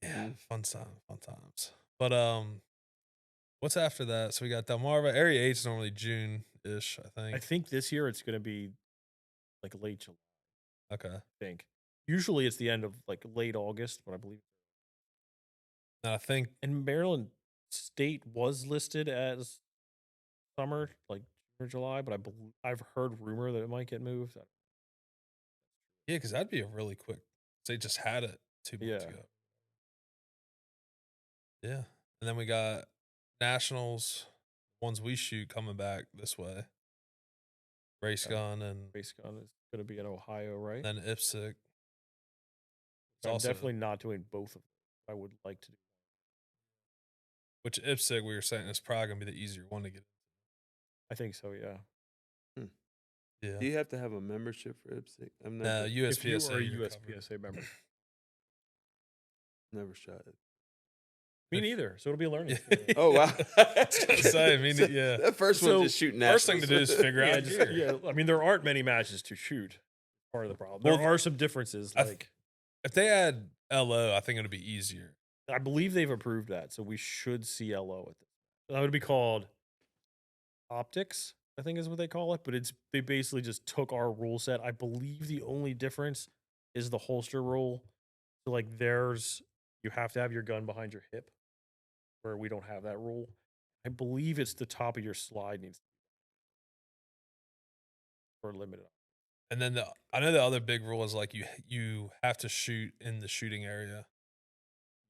Yeah, fun times. But what's after that? So we got Delmarva. Area 8 is normally June-ish, I think. I think this year it's gonna be like late July. Okay. I think. Usually it's the end of like late August, but I believe. And I think And Maryland State was listed as summer, like June or July, but I've heard rumor that it might get moved. yeah, because that'd be a really quick. They just had it 2 months Yeah. ago. Yeah, and then we got nationals, ones we shoot coming back this way. Race Yeah. gun and Race gun is going to be in Ohio, right? then IPSC. It's I'm also definitely not doing both of them. I would like to do. which IPSC we were saying is probably gonna be the easier one to get. I think so, yeah. Yeah. Do you have to have a membership for IPSC? I've No, never, If you USPSA. are a you're covered. USPSA member. never shot it. Me If- neither. So it'll be a learning Yeah. experience. Oh wow! I was gonna say, I mean, yeah. That first So, one just shooting. First thing to do is figure Yeah, out just, gear. yeah, I mean, there aren't many matches to shoot. Part of the problem. Well, There are some differences. I Like If they add LO, I think it'll be easier. I believe they've approved that, so we should see LO at this. That would be called optics, I think is what they call it. But they basically just took our rule set. I believe the only difference is the holster rule. So like you have to have your gun behind your hip, where we don't have that rule. I believe it's the top of your slide needs for limited. And then I know the other big rule is like you have to shoot in the shooting area.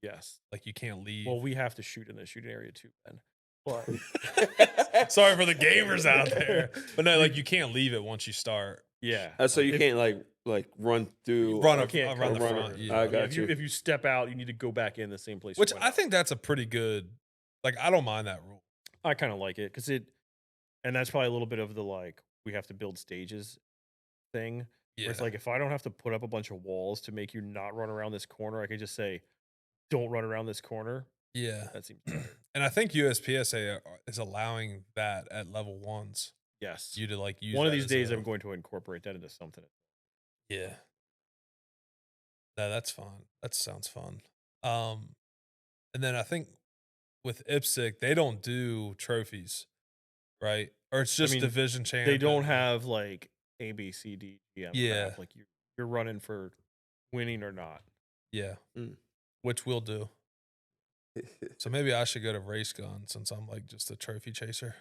Yes. Like you can't leave. Well, we have to shoot in the shooting area too, Ben. But Sorry for the gamers out there, but no, like you can't leave it once you start. yeah. So you If- can't like run through. Run You up can't around the run front. it. Yeah. I Yeah, got you. If you step out, you need to go back in the same place. you Which went I out. think that's a pretty good. Like I don't mind that rule. I kind of like it because and that's probably a little bit of the like we have to build stages thing. Yeah. Where it's like if I don't have to put up a bunch of walls to make you not run around this corner, I can just say, "Don't run around this corner." yeah. That seems better. And I think USPSA is allowing that at level ones. Yes. You to like use One of that these as days, a- I'm going to incorporate that into something. Yeah. No, that's fun. That sounds fun. And then I think with IPSC, they don't do trophies, right? Or it's just mean, division champ. They don't and- have like A, B, C, D, G, M. Yeah. crap. Like you're running for winning or not. Yeah. Mm. Which we'll do. So maybe I should go to race gun since I'm like just a trophy chaser.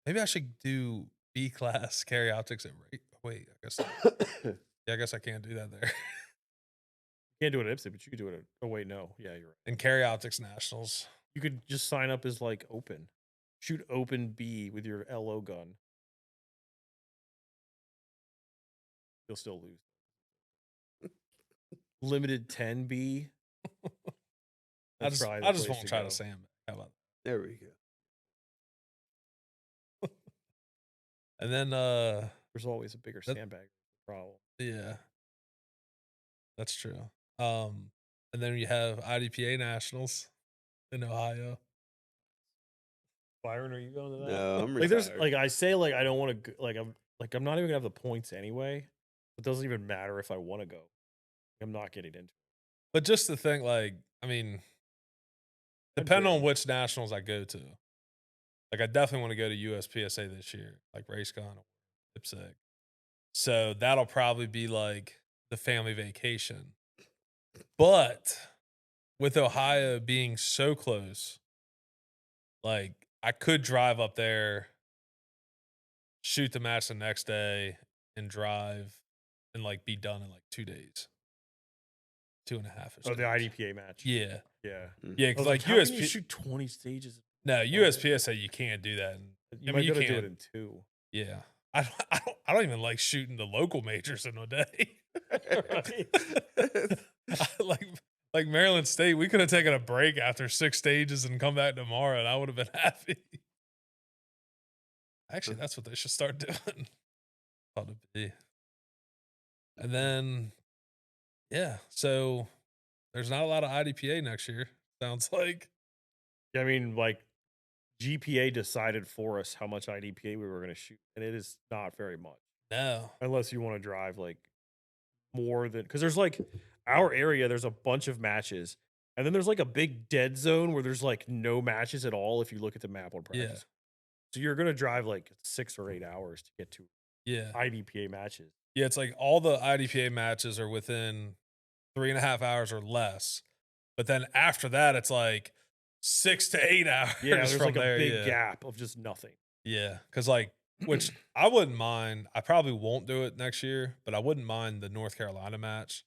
Maybe I should do B class carry optics at wait, I guess I guess I can't do that there. You can't do it at IPSC, but you could do it at. Oh wait, no. Yeah, you're right. And carry optics nationals. You could just sign up as like open. Shoot open B with your LO gun. You'll still lose. Limited 10B. That's probably the I just place won't to try go. to sandbag. How about There we go. that? And then There's always a bigger That- sandbag problem. yeah, that's true. And then you have IDPA Nationals in Ohio. Byron, are you going to that? No, I'm Like, there's retired. like I say, like I don't want to. Like I'm not even gonna have the points anyway. It doesn't even matter if I want to go. I'm not getting into it. But just to think, like, I mean, I'd depending on bid. which nationals I go to, like, I definitely want to go to USPSA this year, like RaceCon or IPSC. So that'll probably be like the family vacation. But with Ohio being so close, like, I could drive up there, shoot the match the next day, and drive and like be done in like 2 days, 2.5. Oh, the IDPA match. Yeah. Yeah. Yeah. I Cause was like how can you USP, shoot 20 stages? no, USPSA, you can't do that. You I might mean, you be able to do can. it in 2. Yeah. I don't even like shooting the local majors in a day. like Maryland State, we could have taken a break after 6 stages and come back tomorrow, and I would have been happy. Actually, that's what they should start doing. Thought it'd be. And then, yeah, so there's not a lot of IDPA next year. Sounds like. I mean, like GPA decided for us how much IDPA we were going to shoot, and it is not very much No. unless you want to drive like more than because there's like our area. There's a bunch of matches, and then there's like a big dead zone where there's like no matches at all. If you look at the map on practice, Yeah. so you're going to drive like 6 or 8 hours to get to Yeah. IDPA matches. Yeah, it's like all the IDPA matches are within 3.5 hours or less. But then after that, it's like 6 to 8 hours. Yeah, there's from like there. a big Yeah. gap of just nothing. Yeah, because like, which I wouldn't mind. I probably won't do it next year, but I wouldn't mind the North Carolina match.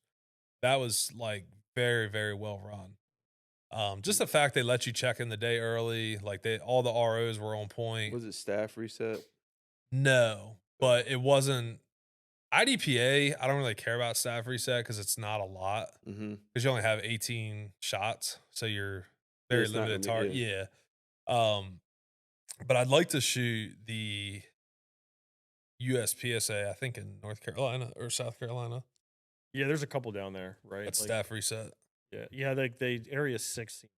That was like very, very well run. Just the fact they let you check in the day early, like all the ROs were on point. Was it staff reset? No, but it wasn't IDPA. I don't really care about staff reset because it's not a lot Mm-hmm. because you only have 18 shots, so you're very it's not limited gonna be- target. Yeah. But I'd like to shoot the USPSA, I think in North Carolina or South Carolina. Yeah, there's a couple down there, right? That's Like, staff reset. yeah, yeah. Like they area 6 seems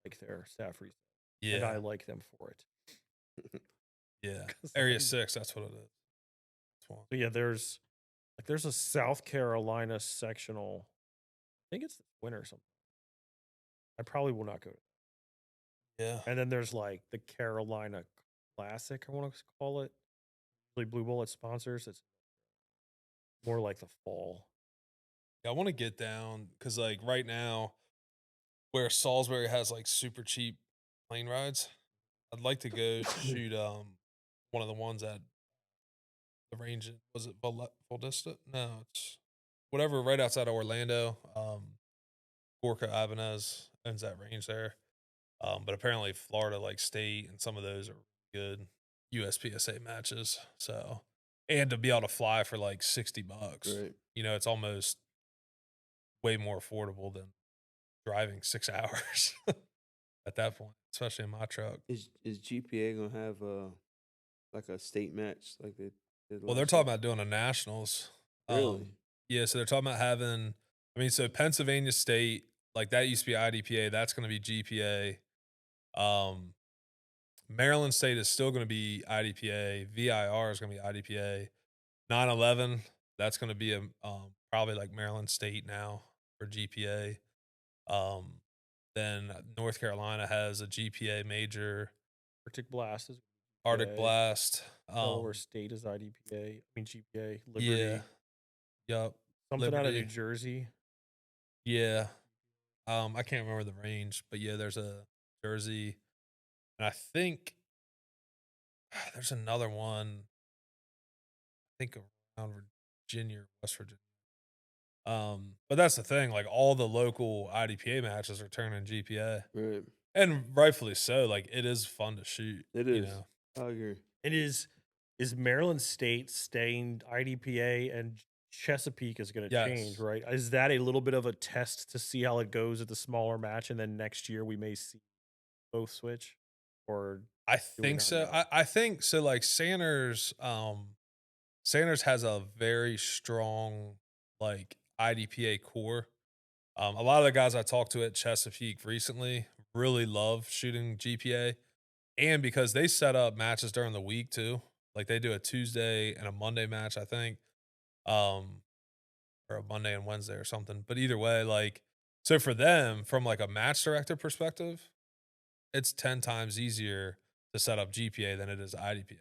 like their staff reset, and I Yeah. like them for it. Yeah. 'Cause, Area like- 6, that's what it is. That's one. So yeah, there's a South Carolina sectional. I think it's the winter or something. I probably will not go. Yeah. And then there's like the Carolina Classic, I want to call it. Really Blue Bullet sponsors. It's more like the fall. I want to get down because like right now, where Salisbury has like super cheap plane rides, I'd like to go shoot one of the ones at the range. Was it Valdista? No, it's whatever right outside of Orlando. Gorka Ibanez owns that range there. But apparently Florida like State and some of those are good USPSA matches. So and to be able to fly for like $60, Right. you know, it's almost way more affordable than driving 6 hours at that point, especially in my truck. Is GPA gonna have like a state match like they did? Well, they're last talking year? about doing a nationals. Really? Yeah, so they're talking about having. I mean, so Pennsylvania State, like that used to be IDPA. That's going to be GPA. Maryland State is still going to be IDPA. VIR is going to be IDPA. 9/11, that's going to be a probably like Maryland State now for GPA. Then North Carolina has a GPA major. Arctic Blast is Arctic GPA. Blast. Delaware State is IDPA. I mean GPA. Liberty. Yeah. Yup. Something out of Liberty. New Jersey. Yeah. I can't remember the range, but yeah, there's a Jersey. And I think there's another one. I think around Virginia or West Virginia. But that's the thing, like all the local IDPA matches are turning GPA. Right. And rightfully so. Like it is fun to shoot. It You is. know? I agree. It is Maryland State staying IDPA and Chesapeake is going to change, Yes. right? Is that a little bit of a test to see how it goes at the smaller match, and then next year we may see both switch, or I do we think not so. know? I think so. Like Sanders has a very strong like IDPA core. A lot of the guys I talked to at Chesapeake recently really love shooting GPA, and because they set up matches during the week too. Like they do a Tuesday and a Monday match, I think, um, or a Monday and Wednesday or something. But either way, like so for them, from like a match director perspective, it's 10 times easier to set up GPA than it is IDPA.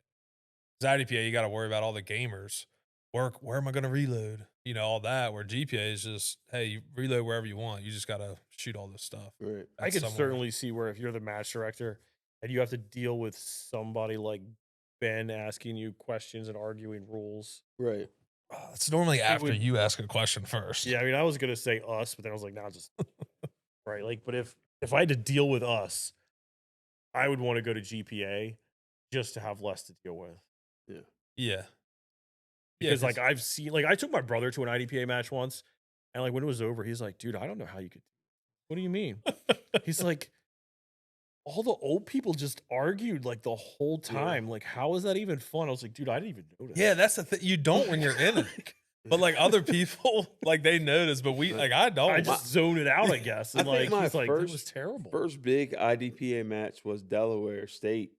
'Cause IDPA, you got to worry about all the gamers. Where am I going to reload? You know, all that. Where GPA is just, hey, you reload wherever you want. You just got to shoot all this stuff. Right. I At could somewhere. certainly see where if you're the match director and you have to deal with somebody like Ben asking you questions and arguing rules. Right. It's normally after would- you ask a question first. Yeah, I mean, I was gonna say us, but then I was like, nah, just right. Like, but if I had to deal with us, I would want to go to GPA just to have less to deal with. Yeah. Yeah. Because like I've seen, like I took my brother to an IDPA match once, and like when it was over, he's like, dude, I don't know how you could. What do you mean? He's like, all the old people just argued like the whole time. Like, how is that even fun? I was like, dude, I didn't even notice. Yeah, that's the thing. You don't when you're in it. But like other people, like they notice, but we like I don't. I just zone it out, I guess. And I think like my he's like, that was first- terrible. First big IDPA match was Delaware State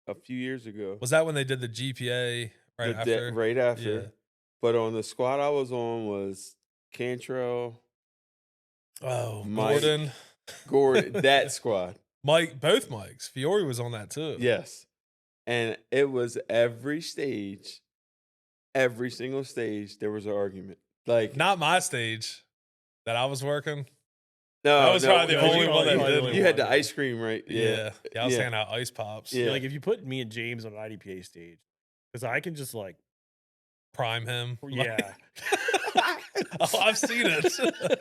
a few years ago. Was that when they did the GPA right after? Right after. Yeah. But on the squad I was on was Cantrell, Oh, Mike. Gordon, that squad. Mike, both Mikes. Fiore was on that too. Yes. And it was every stage, every single stage, there was an argument. Like Not my stage that I was working. no, that was probably the no, only you- one that probably did the it. only You had one, the ice cream, right? Yeah. I was Yeah. handing out ice pops. Yeah. Like if you put me and James on an IDPA stage, because I can just like, Prime him. yeah, Oh, I've seen it.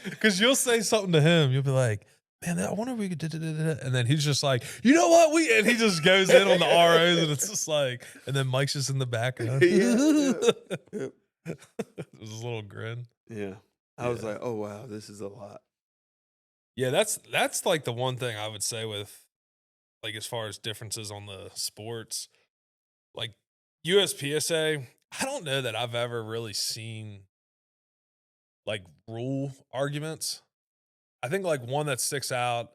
Because you'll say something to him. You'll be like, man, I wonder if we could do da-da-da-da." And then he's just like, you know what? And he just goes in on the ROs and it's just like, and then Mike's just in the background. Yeah. It was his little grin. Yeah. I was Yeah. like, oh wow, this is a lot. Yeah, that's like the one thing I would say with like as far as differences on the sports, like USPSA, I don't know that I've ever really seen like rule arguments. I think like one that sticks out,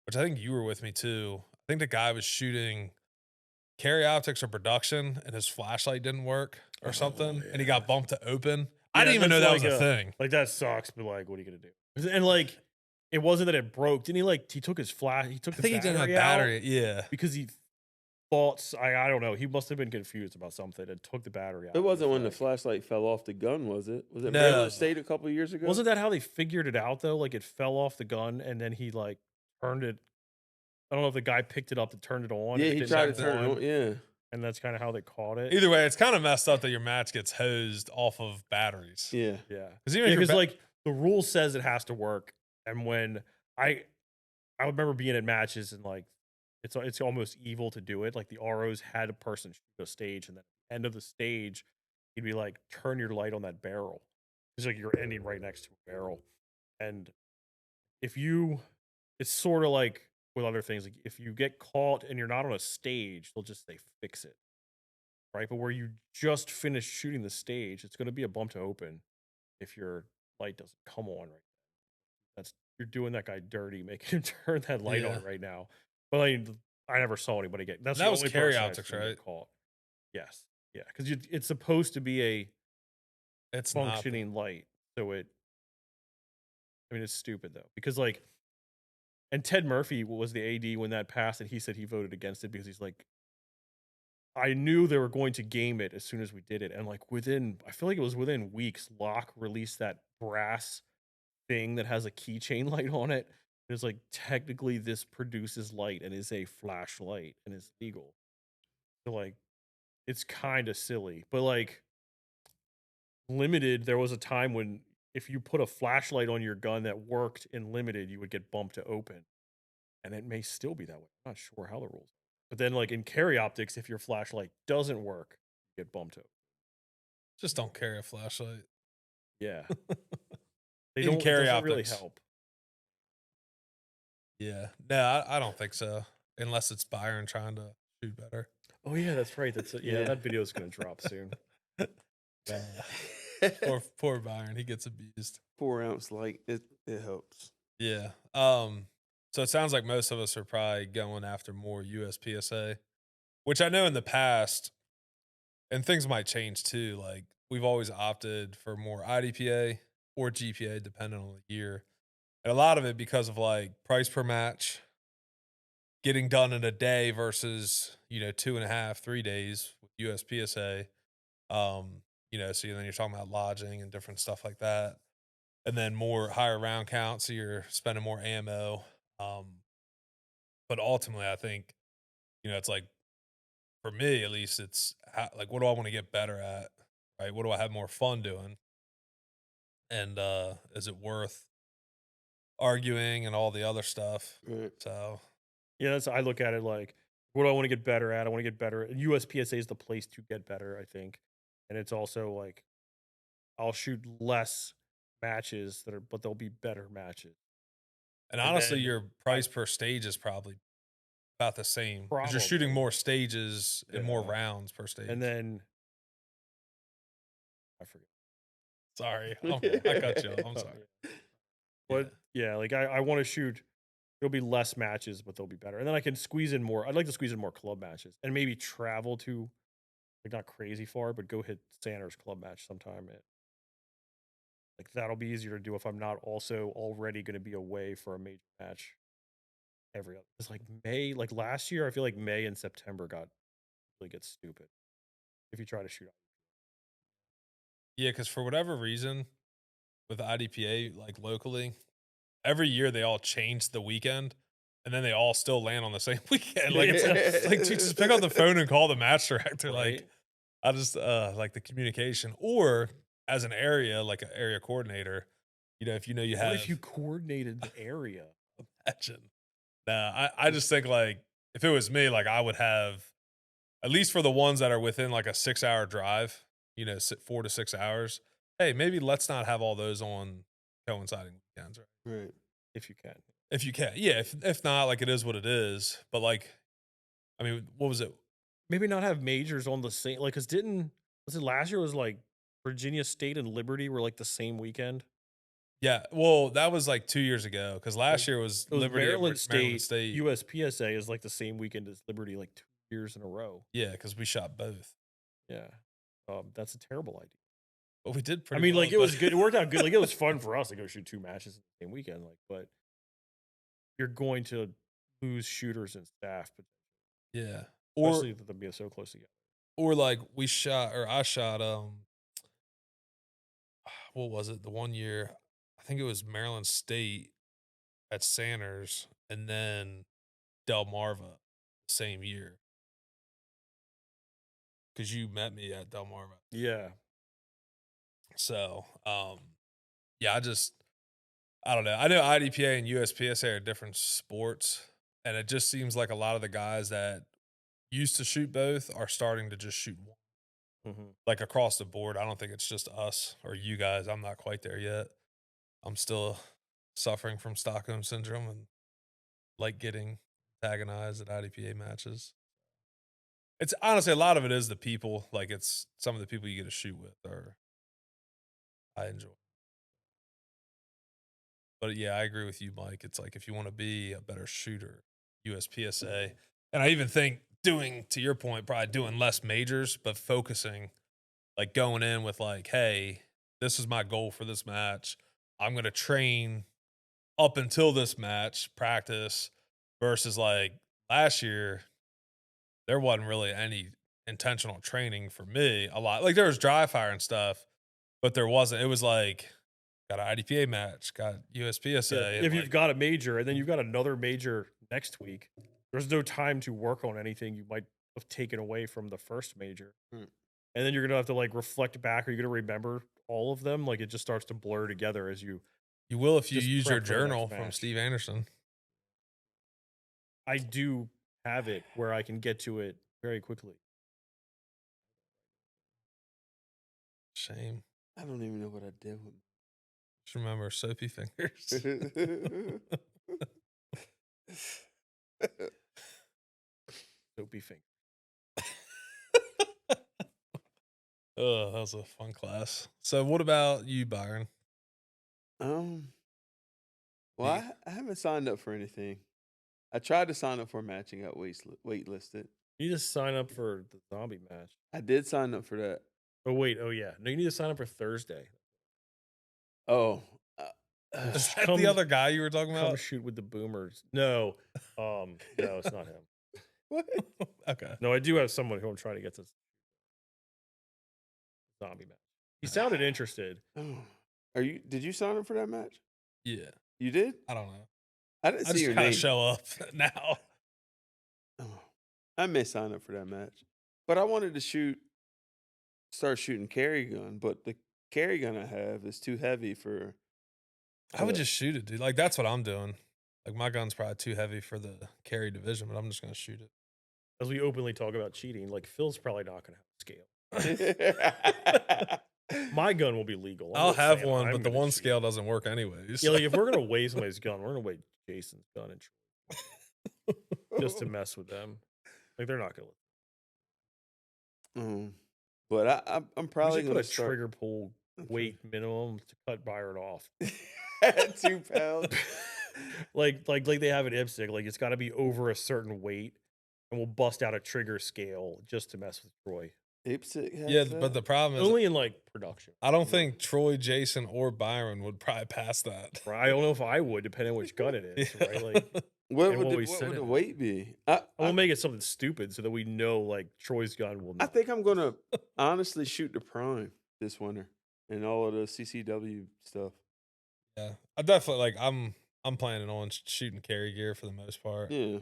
which I think you were with me too. I think the guy was shooting carry optics or production and his flashlight didn't work or something and he got bumped to open. I Yeah, didn't even know that that's was like a a- thing. like that sucks. But like, what are you gonna do? And like, it wasn't that it broke. Didn't he like? He took his flash. He took I the think he didn't have battery out battery. Yeah. because he thought I don't know. He must have been confused about something and took the battery out. It wasn't when the Like, flashlight fell off the gun, was it? Was it No. Maryland State a couple years ago? Wasn't that how they figured it out though? Like it fell off the gun and then he like turned it. I don't know if the guy picked it up to turn it on. Yeah, and he didn't tried to have turn it on. Yeah. and that's kind of how they caught it. Either way, it's kind of messed up that your match gets hosed off of batteries. Yeah. Yeah, Because even if because you're like the rule says it has to work, and when I remember being at matches and like it's almost evil to do it. Like the ROs had a person shoot a stage, and then at the end of the stage, he'd be like, "Turn your light on that barrel." It's like you're ending right next to a barrel, and if you, it's sort of like with other things. Like if you get caught and you're not on a stage, they'll just say fix it, right? But where you just finished shooting the stage, it's going to be a bump to open if your light doesn't come on right. That's you're doing that guy dirty, making him turn that light Yeah. on right now. But I never saw anybody get. That's That the was only carry person I've optics, seen get right? Caught. Yes, yeah, because it's supposed to be a it's not, functioning light, so it. I mean, it's stupid though, because like, and Ted Murphy was the AD when that passed, and he said he voted against it because he's like, I knew they were going to game it as soon as we did it, and like I feel like it was within weeks, Locke released that brass thing that has a keychain light on it. It's like technically this produces light and is a flashlight and is legal. So like, it's kind of silly, but like, limited. There was a time when if you put a flashlight on your gun that worked in limited, you would get bumped to open, and it may still be that way. I'm not sure how the rules. But then, like in carry optics, if your flashlight doesn't work, you get bumped to. just don't carry a flashlight. Yeah. They In don't. It carry doesn't really optics. help. Yeah. No, I don't think so. Unless it's Byron trying to shoot better. Oh yeah, that's right. That's yeah. Yeah. That video is gonna drop soon. Poor Byron. He gets abused. 4 ounce light, it helps. Yeah. So it sounds like most of us are probably going after more USPSA, which I know in the past, and things might change too. Like we've always opted for more IDPA or GPA, depending on the year. And a lot of it because of like price per match, getting done in a day versus, 2.5, 3 days with USPSA. So then you're talking about lodging and different stuff like that. And then more higher round count, so you're spending more ammo. But ultimately, I think, it's like for me at least, it's like what do I want to get better at, right? What do I have more fun doing, and is it worth arguing and all the other stuff? Right. So Yeah, that's I look at it like, what do I want to get better at? I want to get better. And USPSA is the place to get better, I think. And it's also like I'll shoot less matches but they'll be better matches. and And honestly, then your price per stage is probably about the same because you're shooting Probably. more stages and more Yeah. rounds per stage. And then I forget. Sorry, I cut you off. I'm Oh, sorry. yeah. But yeah, like I want to shoot. There'll be less matches, but they'll be better. And then I can squeeze in more. I'd like to squeeze in more club matches and maybe travel to, like, not crazy far, but go hit Sanders club match sometime. Like that'll be easier to do if I'm not also already going to be away for a major match every other. It's like May, like last year, I feel like May and September really get stupid if you try to shoot. Yeah, because for whatever reason, with the IDPA, like locally, every year they all change the weekend, and then they all still land on the same weekend. Like it's like, dude, just pick up the phone and call the match director. Like Right? I just like the communication, or as an area, like an area coordinator, if you What have if you coordinated the area? imagine. Nah, I just think like if it was me, like I would have at least for the ones that are within like a 6 hour drive, 4 to 6 hours. Hey, maybe let's not have all those on coinciding weekends, right? Right. If you can. If you can, yeah. If not, like it is what it is. But like, I mean, what was it? Maybe not have majors on the same, like, was it last year was like Virginia State and Liberty were like the same weekend? Yeah, well, that was like 2 years ago because last Like, year was it was Liberty at Maryland Maryland State, State. USPSA is like the same weekend as Liberty, like 2 years in a row. Yeah, because we shot both, Yeah. That's a terrible idea. but we did I pretty mean, well. like, it was good. It worked out good. Like, it was fun for us to go shoot 2 matches in the same weekend. Like, but you're going to lose shooters and staff, but Yeah, especially with them being so close together. or like I shot what was it? The one year, I think it was Maryland State at Sanders, and then Delmarva same year because you met me at Delmarva. Yeah. So, yeah, I don't know. I know IDPA and USPSA are different sports, and it just seems like a lot of the guys that used to shoot both are starting to just shoot one. Like across the board. I don't think it's just us or you guys. I'm not quite there yet. I'm still suffering from Stockholm syndrome and like getting antagonized at IDPA matches. It's honestly a lot of it is the people. Like it's some of the people you get to shoot with or I enjoy. But yeah, I agree with you, Mike. It's like if you want to be a better shooter, USPSA. And I even think doing, to your point, probably doing less majors, but focusing, like going in with like, hey, this is my goal for this match. I'm going to train up until this match, practice, versus like last year, there wasn't really any intentional training for me a lot. Like there was dry fire and stuff, but there wasn't. It was like, got an IDPA match, got USPSA. Yeah, and if like, you've got a major and then you've got another major next week, there's no time to work on anything you might have taken away from the first major. Mm. And then you're gonna have to like reflect back. Are you gonna remember all of them? Like it just starts to blur together as you. you will if you Just use your prep for the next journal from match. Steve Anderson. I do have it where I can get to it very quickly. Shame. I don't even know what I did with. Just remember soapy fingers. Soapy finger. Oh, that was a fun class. So, what about you, Byron? Well, You- I haven't signed up for anything. I tried to sign up for a match and got waitlisted. You need to sign up for the zombie match. I did sign up for that. Oh wait, oh yeah. No, you need to sign up for Thursday. Oh, Is Just that come- the other guy you were talking Come about? shoot with the boomers. No, no, it's not him. what? Okay. No, I do have someone who I'm trying to get to zombie match. He sounded interested. Oh, Did you sign up for that match? Yeah. You did? I don't know. I didn't I see just your kind name. of show up now. Oh, I may sign up for that match, but I wanted to start shooting carry gun, but the carry gun I have is too heavy for. I would just shoot it, dude. Like, that's what I'm doing. Like, my gun's probably too heavy for the carry division, but I'm just going to shoot it. As we openly talk about cheating, like Phil's probably not going to have scale. My gun will be legal. I'm I'll not have saying one, I'm but the gonna one cheat. scale doesn't work anyways. Yeah, like if we're gonna weigh somebody's gun, we're gonna weigh Jason's gun and just to mess with them. Like they're not gonna. But I'm We probably should put gonna a start trigger pull weight minimum to cut Byron off. 2 pounds. like they have at IPSC. Like it's got to be over a certain weight, and we'll bust out a trigger scale just to mess with Troy. IPSC has Yeah, that? but the problem is, Only in like production. I don't think Troy, Jason, or Byron would probably pass that. Right? I don't know if I would, depending on which gun it is. Right? Like what and would what we the, what set would it the at. weight be? we'll make it something stupid so that we know like Troy's gun will. I Not. think I'm gonna honestly shoot the prime this winter and all of the CCW stuff. Yeah, I definitely like. I'm planning on shooting carry gear for the most part. Yeah.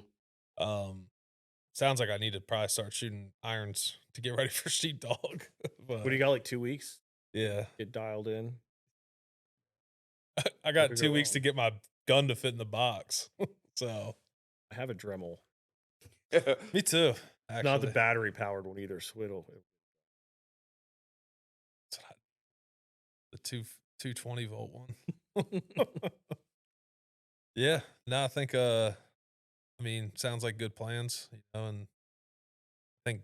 Sounds like I need to probably start shooting irons to get ready for sheepdog. But What do you got? Like 2 weeks? yeah, Get dialed in. I got could 2 go weeks to wrong? get my gun to fit in the box. So I have a Dremel. me too. Actually, Not the battery powered one either. Swiddle. the 220-volt one. Yeah, no, I think I mean, sounds like good plans, and I think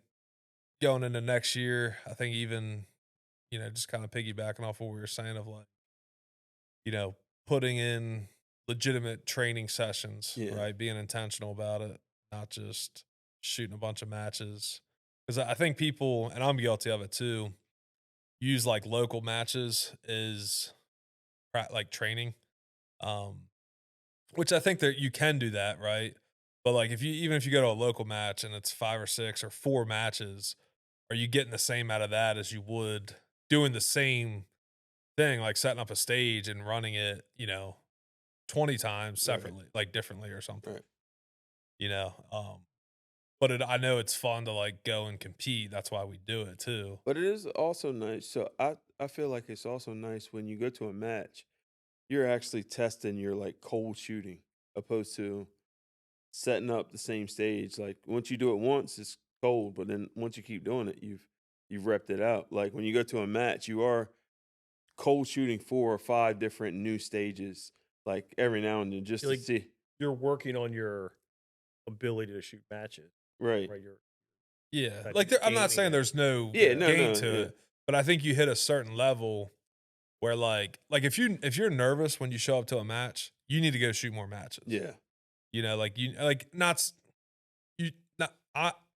going into next year, I think even, just kind of piggybacking off what we were saying of like, putting in legitimate training sessions, Yeah. right? Being intentional about it, not just shooting a bunch of matches. Because I think people, and I'm guilty of it too, use like local matches as like training. Which I think that you can do that, right? But like even if you go to a local match and it's 5 or 6 or 4 matches, are you getting the same out of that as you would doing the same thing, like setting up a stage and running it, 20 times separately, like differently or something. Right. But I know it's fun to like go and compete. That's why we do it too. But it is also nice. So I feel like it's also nice when you go to a match, you're actually testing your like cold shooting opposed to setting up the same stage. Like once you do it once, it's cold, but then once you keep doing it, you've repped it out. Like when you go to a match, you are cold shooting 4 or 5 different new stages, like every now and then, just to Like- see. You're working on your ability to shoot matches. Right. Right. You're Yeah. That Like I'm not gaming saying it. there's no Yeah, gain no, to yeah. it, but I think you hit a certain level where like if you're nervous when you show up to a match, you need to go shoot more matches. Yeah.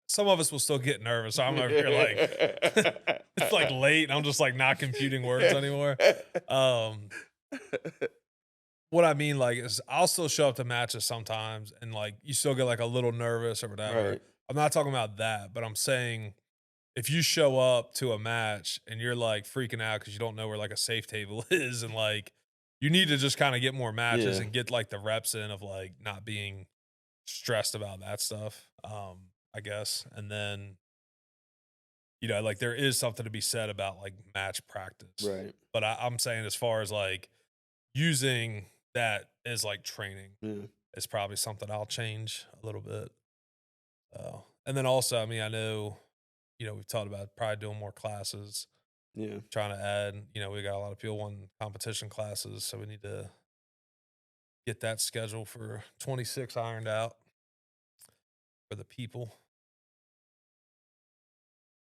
Some of us will still get nervous. So I'm over here like it's like late and I'm just like not computing words anymore. What I mean like is I'll still show up to matches sometimes and like you still get like a little nervous or whatever. Right. I'm not talking about that, but I'm saying if you show up to a match and you're like freaking out because you don't know where like a safe table is and like you need to just kind of get more matches Yeah. and get like the reps in of like not being stressed about that stuff. I guess. And then, like there is something to be said about like match practice. Right. But I'm saying as far as like using that as like training Yeah. is probably something I'll change a little bit. And then also, I mean, I know, we've talked about probably doing more classes. Yeah. trying to add, we got a lot of people wanting competition classes, so we need to get that schedule for 26 ironed out for the people.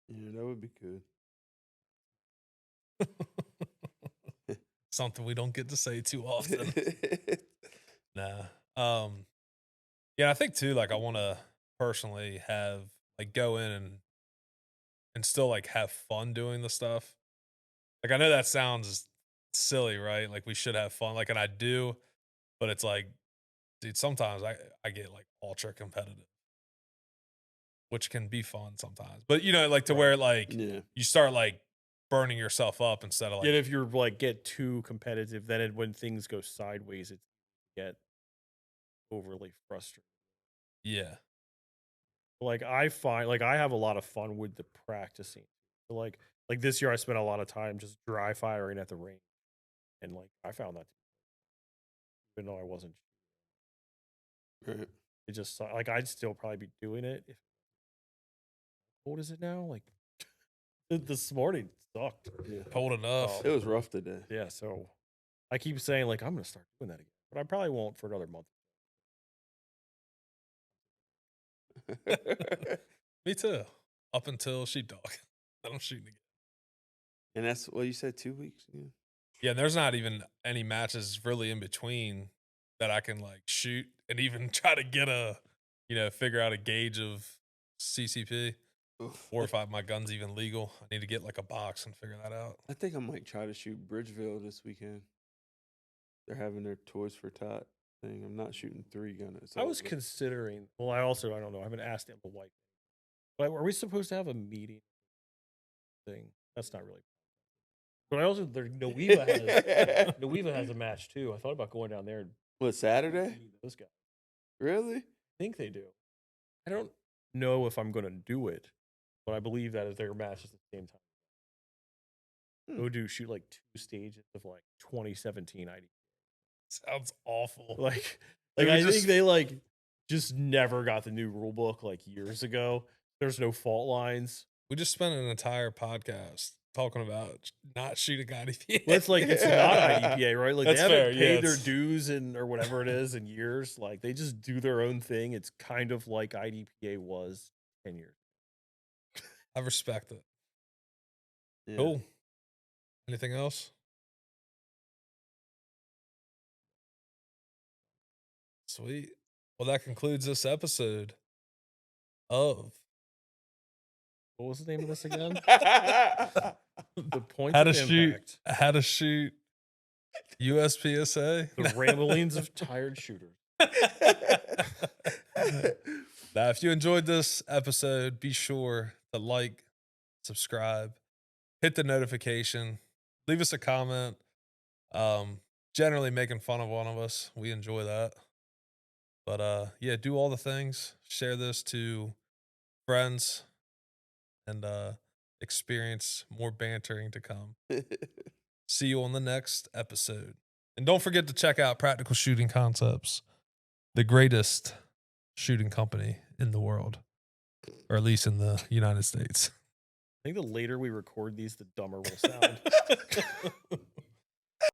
Yeah, that would be good. Something we don't get to say too often. Nah. Yeah, I think too, like I want to personally have like go in and still like have fun doing the stuff. Like I know that sounds silly, right? Like we should have fun. Like, and I do, but it's like, dude, sometimes I get like ultra competitive, which can be fun sometimes. But like to where like Yeah. you start like burning yourself up instead of like Yet if you're like get too competitive, then when things go sideways, it get overly frustrating. yeah. Like I find like I have a lot of fun with the practicing. So, like this year I spent a lot of time just dry firing at the range. And like I found that even though I wasn't, Right. it just like I'd still probably be doing it if what is it now? Like this morning sucked. Yeah. Cold enough. It was rough today. Yeah, so I keep saying like I'm gonna start doing that again. But I probably won't for another month. Me too. Up until sheepdog. Then I'm shooting again. And that's what you said, 2 weeks? Yeah. Yeah, and there's not even any matches really in between that I can like shoot and even try to get figure out a gauge of CCP Oof. or if my gun's even legal. I need to get like a box and figure that out. I think I might try to shoot Bridgeville this weekend. They're having their Toys for Tot thing. I'm not shooting 3-gun. I was considering. Well, I don't know. I haven't asked him the white. But are we supposed to have a meeting thing? That's not really. But I also Nueva has a match too. I thought about going down there. And What, Saturday? meeting those guys. Really? I think they do. I don't know if I'm going to do it, but I believe that is their match at the same time. Shoot like 2 stages of like 2017 ID. Sounds awful. Like Maybe I think they like just never got the new rule book like years ago. There's no fault lines. We just spent an entire podcast talking about not shooting IDPA. Well, it's like it's not IDPA, right? Like That's they haven't fair, paid yeah, their it's- dues or whatever it is in years. Like they just do their own thing. It's kind of like IDPA was 10 years. I respect it. Yeah. Cool. Anything else? Sweet. Well, that concludes this episode of What was the name of this again? The points How of to shoot. impact. How to shoot USPSA. The ramblings of tired shooters. Now, if you enjoyed this episode, be sure to like, subscribe, hit the notification, leave us a comment. Generally making fun of one of us. We enjoy that. But yeah, do all the things. Share this to friends and experience more bantering to come. See you on the next episode. And don't forget to check out Practical Shooting Concepts, the greatest shooting company in the world, or at least in the United States. I think the later we record these, the dumber we'll sound.